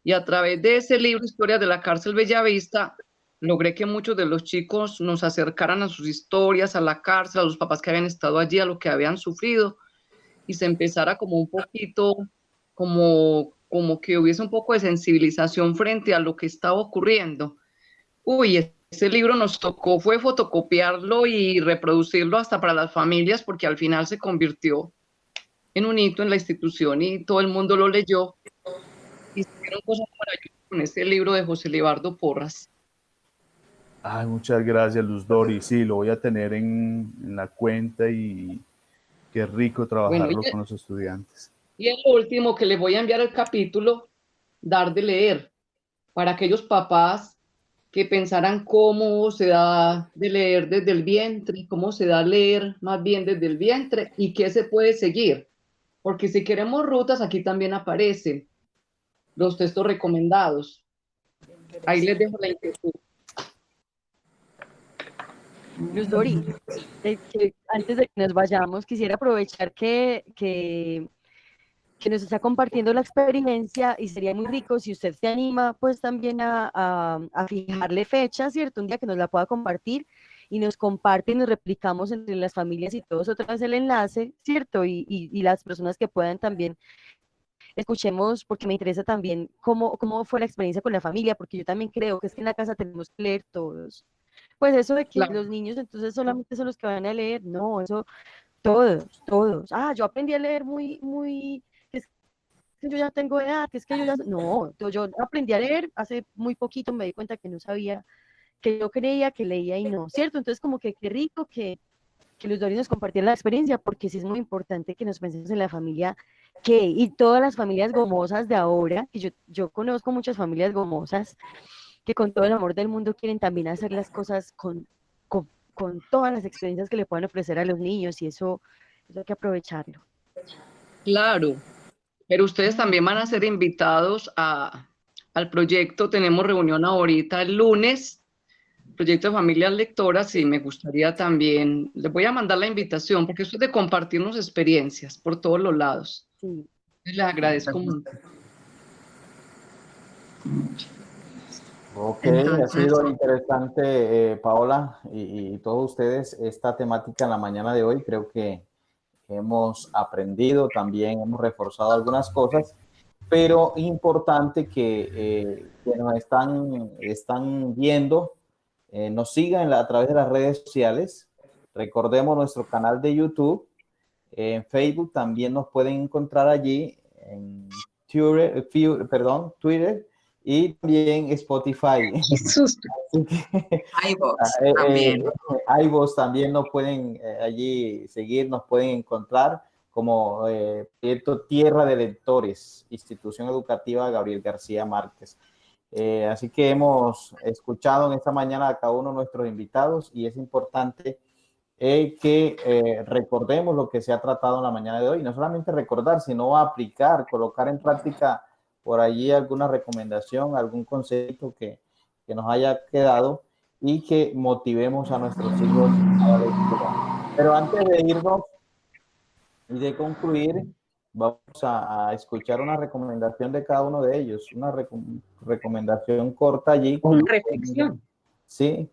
Y a través de ese libro, Historias de la Cárcel Bellavista, logré que muchos de los chicos nos acercaran a sus historias, a la cárcel, a los papás que habían estado allí, a lo que habían sufrido, y se empezara como un poquito, como que hubiese un poco de sensibilización frente a lo que estaba ocurriendo. Uy, ese libro nos tocó, fue fotocopiarlo y reproducirlo hasta para las familias, porque al final se convirtió en un hito en la institución y todo el mundo lo leyó y se hicieron cosas maravillosas con ese libro de José Libardo Porras. Ay, muchas gracias, Luz Dori. Sí, lo voy a tener en la cuenta y qué rico Bueno, trabajarlo con los estudiantes. Y el último que les voy a enviar el capítulo, dar de leer, para aquellos papás que pensaran cómo se da de leer desde el vientre, cómo se da a leer más bien desde el vientre y qué se puede seguir. Porque si queremos rutas, aquí también aparecen los textos recomendados. Ahí les dejo la inquietud. Luz Dori, antes de que nos vayamos, quisiera aprovechar que nos está compartiendo la experiencia y sería muy rico si usted se anima pues también a fijarle fecha, ¿cierto? Un día que nos la pueda compartir y nos comparte y nos replicamos entre las familias y todos otra vez el enlace, ¿cierto? Y las personas que puedan también escuchemos, porque me interesa también cómo fue la experiencia con la familia, porque yo también creo que es que en la casa tenemos que leer todos. Pues eso de que Claro. los niños entonces solamente son los que van a leer, no, eso todos. Ah, yo aprendí a leer muy, es que yo ya tengo edad, es que yo ya, no, yo aprendí a leer hace muy poquito, me di cuenta que no sabía, que yo creía que leía y no, ¿cierto? Entonces como que qué rico que los Doris nos compartieran la experiencia, porque sí es muy importante que nos pensemos en la familia y todas las familias gomosas de ahora, que yo conozco muchas familias gomosas que con todo el amor del mundo quieren también hacer las cosas con todas las experiencias que le puedan ofrecer a los niños y eso hay que aprovecharlo. Claro, pero ustedes también van a ser invitados al proyecto. Tenemos reunión ahorita el lunes, proyecto de familias lectoras, y me gustaría también, les voy a mandar la invitación, porque esto es de compartirnos experiencias por todos los lados. Sí. Les agradezco mucho. Ok, Entonces, ha sido interesante, Paola, y todos ustedes esta temática en la mañana de hoy. Creo que hemos aprendido, también hemos reforzado algunas cosas, pero importante que nos están viendo, nos sigan a través de las redes sociales. Recordemos nuestro canal de YouTube, en Facebook también nos pueden encontrar allí, en Twitter y también Spotify. Qué susto. iVoox también. iVoox también nos pueden allí seguir, nos pueden encontrar como proyecto Tierra de Lectores, Institución Educativa Gabriel García Márquez. Así que hemos escuchado en esta mañana a cada uno de nuestros invitados y es importante que recordemos lo que se ha tratado en la mañana de hoy. No solamente recordar, sino aplicar, colocar en práctica por allí alguna recomendación, algún concepto que nos haya quedado y que motivemos a nuestros hijos a la lectura. Pero antes de irnos y de concluir, vamos a escuchar una recomendación de cada uno de ellos, una recomendación corta allí. Una reflexión. Sí,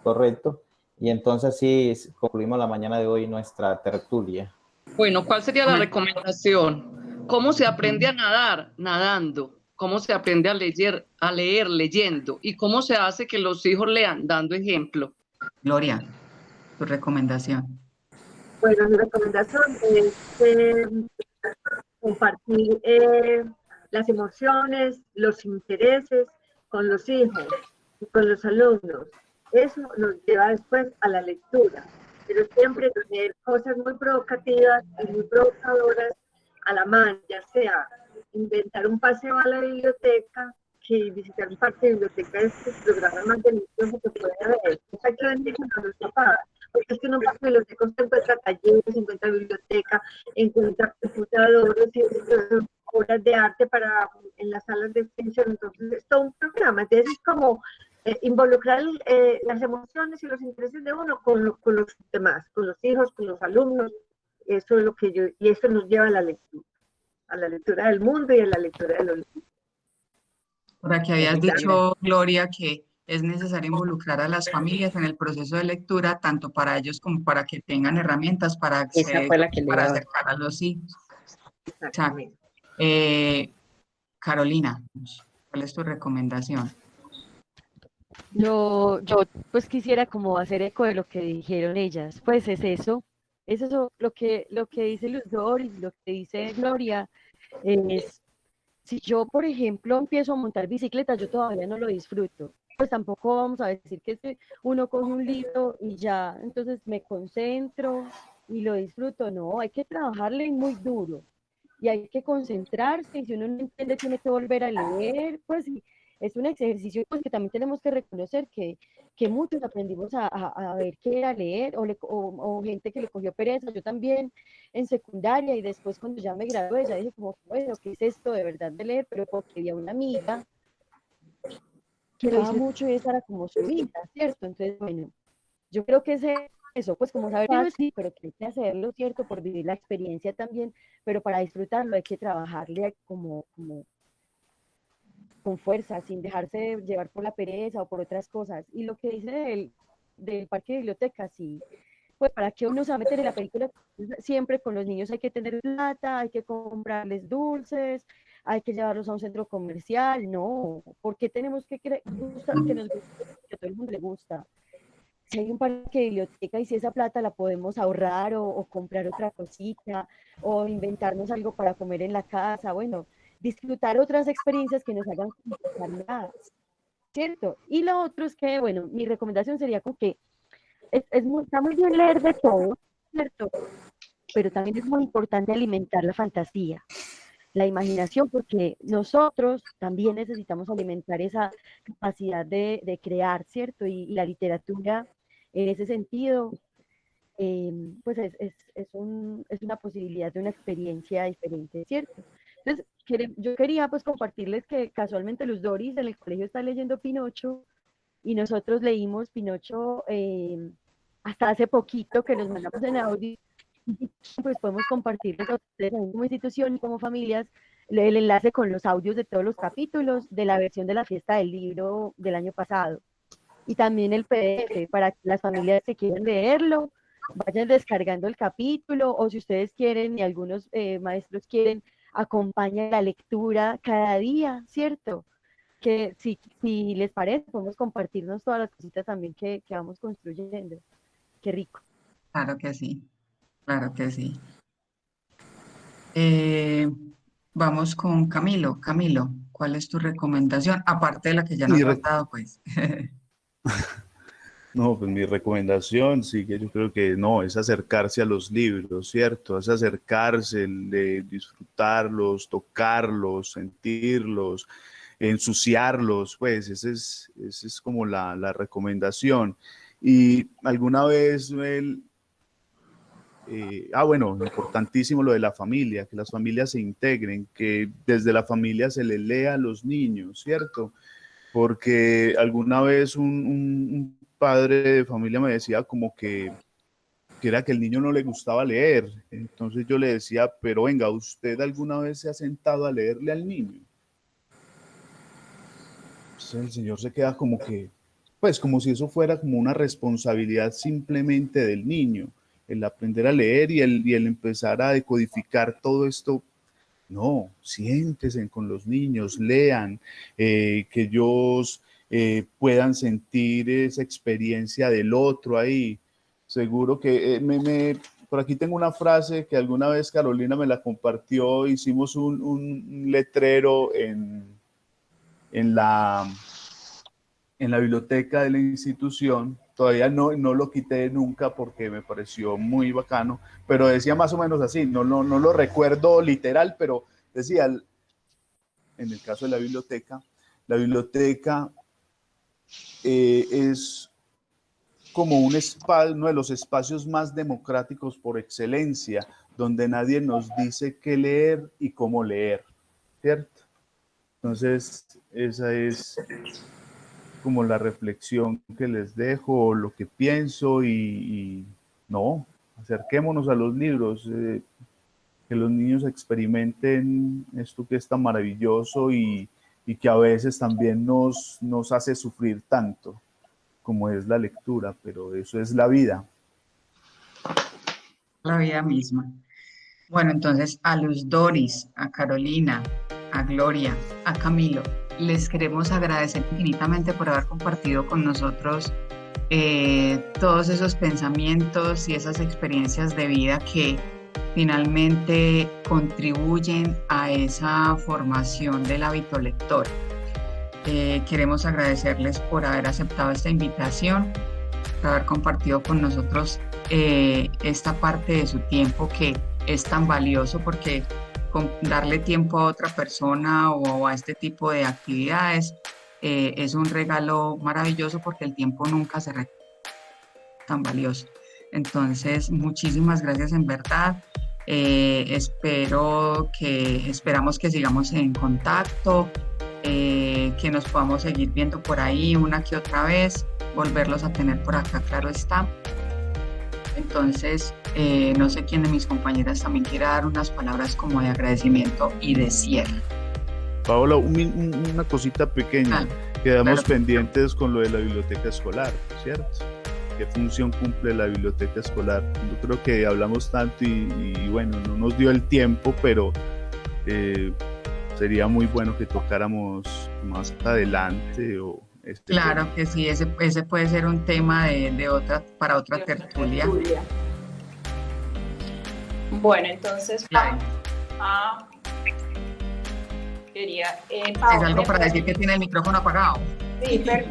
correcto. Y entonces sí, concluimos la mañana de hoy nuestra tertulia. Bueno, ¿cuál sería la recomendación? ¿Cómo se aprende a nadar? Nadando. ¿Cómo se aprende a leer leyendo? ¿Y cómo se hace que los hijos lean? Dando ejemplo. Gloria, tu recomendación. Bueno, mi recomendación es compartir las emociones, los intereses con los hijos y con los alumnos. Eso nos lleva después a la lectura, pero siempre tener cosas muy provocativas y muy provocadoras a la mano, ya sea inventar un paseo a la biblioteca, que visitar un parque de biblioteca es el programa más delicioso que puede haber. Hay que venir con los papás, porque es que en un parque de biblioteca usted encuentra talleres, encuentra biblioteca, encuentra computadores, obras de arte en las salas de extensión. Entonces es todo un programa. Entonces es como involucrar las emociones y los intereses de uno con los demás, con los hijos, con los alumnos. Eso es lo que y eso nos lleva a la lectura del mundo y a la lectura de los libros. Por aquí habías dicho, Gloria, que es necesario involucrar a las familias en el proceso de lectura, tanto para ellos como para que tengan herramientas para acceder, para acercar a los hijos. Exactamente. Carolina, ¿cuál es tu recomendación? Yo pues quisiera como hacer eco de lo que dijeron ellas, pues es eso lo que dice Luz Doris, lo que dice Gloria, es si yo, por ejemplo, empiezo a montar bicicleta, yo todavía no lo disfruto. Pues tampoco vamos a decir que uno coge un libro y ya, entonces me concentro y lo disfruto. No, hay que trabajarle muy duro. y hay que concentrarse, y si uno no entiende tiene que volver a leer, pues es un ejercicio pues, que también tenemos que reconocer que muchos aprendimos a ver qué era leer, o gente que le cogió pereza, yo también en secundaria, y después cuando ya me gradué, ya dije como, bueno, ¿qué es esto de verdad de leer? Pero porque había una amiga que lo hizo mucho y esa era como su vida, ¿cierto? Entonces, bueno, yo creo que eso, pues como saber que no es sí, pero que hay que hacerlo, ¿cierto? Por vivir la experiencia también, pero para disfrutarlo hay que trabajarle como con fuerza, sin dejarse llevar por la pereza o por otras cosas. Y lo que dice del parque de bibliotecas, sí, pues para que uno se va a meter en la película, siempre con los niños hay que tener plata, hay que comprarles dulces, hay que llevarlos a un centro comercial, no, porque tenemos que gustar que nos guste, que a todo el mundo le gusta. Si hay un parque de biblioteca y si esa plata la podemos ahorrar o comprar otra cosita o inventarnos algo para comer en la casa, bueno, disfrutar otras experiencias que nos hagan disfrutar más, ¿cierto? Y lo otro es que, bueno, mi recomendación sería como que está muy bien leer de todo, ¿cierto? Pero también es muy importante alimentar la fantasía, la imaginación, porque nosotros también necesitamos alimentar esa capacidad de crear, ¿cierto? Y la literatura, en ese sentido, pues es una posibilidad de una experiencia diferente, ¿cierto? Entonces, yo quería pues compartirles que casualmente Luz Doris en el colegio está leyendo Pinocho, y nosotros leímos Pinocho hasta hace poquito, que nos mandamos en audio, pues podemos compartirles a ustedes como institución y como familias el enlace con los audios de todos los capítulos de la versión de la fiesta del libro del año pasado. Y también el PDF para que las familias que quieran leerlo vayan descargando el capítulo, o si ustedes quieren y algunos maestros quieren, acompañen la lectura cada día, ¿cierto? Que si les parece, podemos compartirnos todas las cositas también que vamos construyendo. Qué rico. Claro que sí, claro que sí. Vamos con Camilo. Camilo, ¿cuál es tu recomendación? Aparte de la que ya nos has dado, pues. No, pues mi recomendación, sí, que yo creo que no, es acercarse a los libros, ¿cierto? Es acercarse, de disfrutarlos, tocarlos, sentirlos, ensuciarlos, pues esa es como la recomendación. Y alguna vez bueno, importantísimo lo de la familia, que las familias se integren, que desde la familia se les lea a los niños, ¿cierto? Porque alguna vez un padre de familia me decía como que era que el niño no le gustaba leer. Entonces yo le decía, pero venga, ¿usted alguna vez se ha sentado a leerle al niño? Entonces el señor se queda como que, pues como si eso fuera como una responsabilidad simplemente del niño, el aprender a leer y el empezar a decodificar todo esto. No, siéntense con los niños, lean, que ellos puedan sentir esa experiencia del otro ahí. Seguro que por aquí tengo una frase que alguna vez Carolina me la compartió. Hicimos un letrero en la biblioteca de la institución. Todavía no lo quité nunca porque me pareció muy bacano, pero decía más o menos así, no lo recuerdo literal, pero decía, en el caso de la biblioteca es como un espacio, uno de los espacios más democráticos por excelencia, donde nadie nos dice qué leer y cómo leer, ¿cierto? Entonces, esa es como la reflexión que les dejo, lo que pienso, y no, acerquémonos a los libros, que los niños experimenten esto que es tan maravilloso y que a veces también nos hace sufrir tanto como es la lectura, pero eso es la vida. La vida misma. Bueno, entonces a Luz Doris, a Carolina, a Gloria, a Camilo, les queremos agradecer infinitamente por haber compartido con nosotros todos esos pensamientos y esas experiencias de vida que finalmente contribuyen a esa formación del hábito lector. Queremos agradecerles por haber aceptado esta invitación, por haber compartido con nosotros esta parte de su tiempo que es tan valioso, porque darle tiempo a otra persona o a este tipo de actividades es un regalo maravilloso porque el tiempo nunca se repite tan valioso. Entonces, muchísimas gracias en verdad. Esperamos que sigamos en contacto, que nos podamos seguir viendo por ahí una que otra vez, volverlos a tener por acá, claro está. Entonces, no sé quién de mis compañeras también quiera dar unas palabras como de agradecimiento y de cierre. Paola, una cosita pequeña. Quedamos pendientes con lo de la biblioteca escolar, ¿cierto? ¿Qué función cumple la biblioteca escolar? Yo creo que hablamos tanto y bueno, no nos dio el tiempo, pero sería muy bueno que tocáramos más adelante. Claro que sí, ese puede ser un tema para otra tertulia. Bueno, entonces, quería... ¿Es algo para decir que tiene el micrófono apagado? Sí, claro.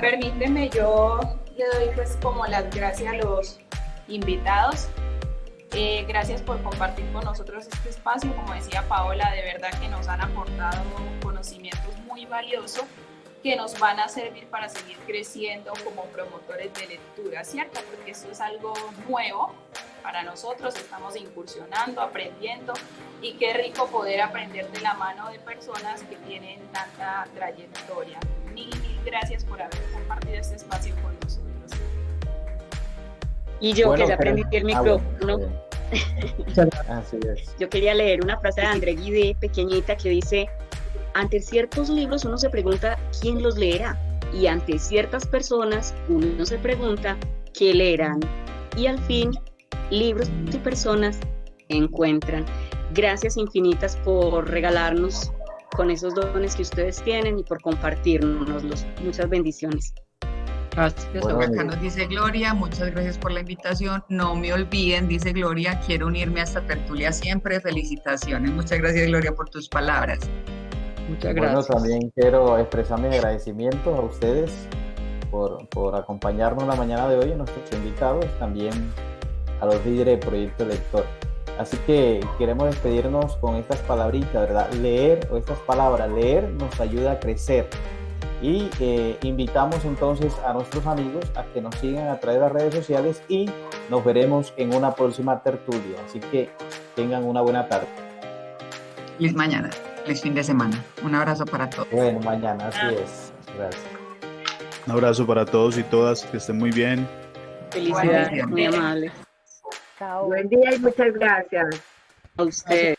Permíteme, yo le doy pues como las gracias a los invitados. Gracias por compartir con nosotros este espacio. Como decía Paola, de verdad que nos han aportado conocimientos muy valiosos que nos van a servir para seguir creciendo como promotores de lectura, ¿cierto? Porque esto es algo nuevo para nosotros, estamos incursionando, aprendiendo, y qué rico poder aprender de la mano de personas que tienen tanta trayectoria. Mil gracias por haber compartido este espacio con nosotros. Y yo que ya aprendí el micrófono. Así es. Yo quería leer una frase de André Guidé, pequeñita, que dice: ante ciertos libros uno se pregunta quién los leerá, y ante ciertas personas uno se pregunta qué leerán, y al fin libros y personas encuentran. Gracias infinitas por regalarnos con esos dones que ustedes tienen y por compartirnoslos. Muchas bendiciones. Gracias. Acá nos dice Gloria, muchas gracias por la invitación. No me olviden, dice Gloria, quiero unirme a esta tertulia siempre. Felicitaciones. Muchas gracias, Gloria, por tus palabras. Muchas gracias. Bueno, también quiero expresar mis agradecimientos a ustedes por acompañarnos la mañana de hoy, a nuestros invitados, también a los líderes del proyecto Lector. Así que queremos despedirnos con estas palabritas, ¿verdad? Leer, o estas palabras, leer nos ayuda a crecer. Y invitamos entonces a nuestros amigos a que nos sigan a través de las redes sociales y nos veremos en una próxima tertulia. Así que tengan una buena tarde. Feliz mañana, feliz fin de semana. Un abrazo para todos. Bueno, mañana, así es. Gracias. Un abrazo para todos y todas, que estén muy bien. Felicidades, muy amable. Chao. Buen día y muchas gracias. A usted.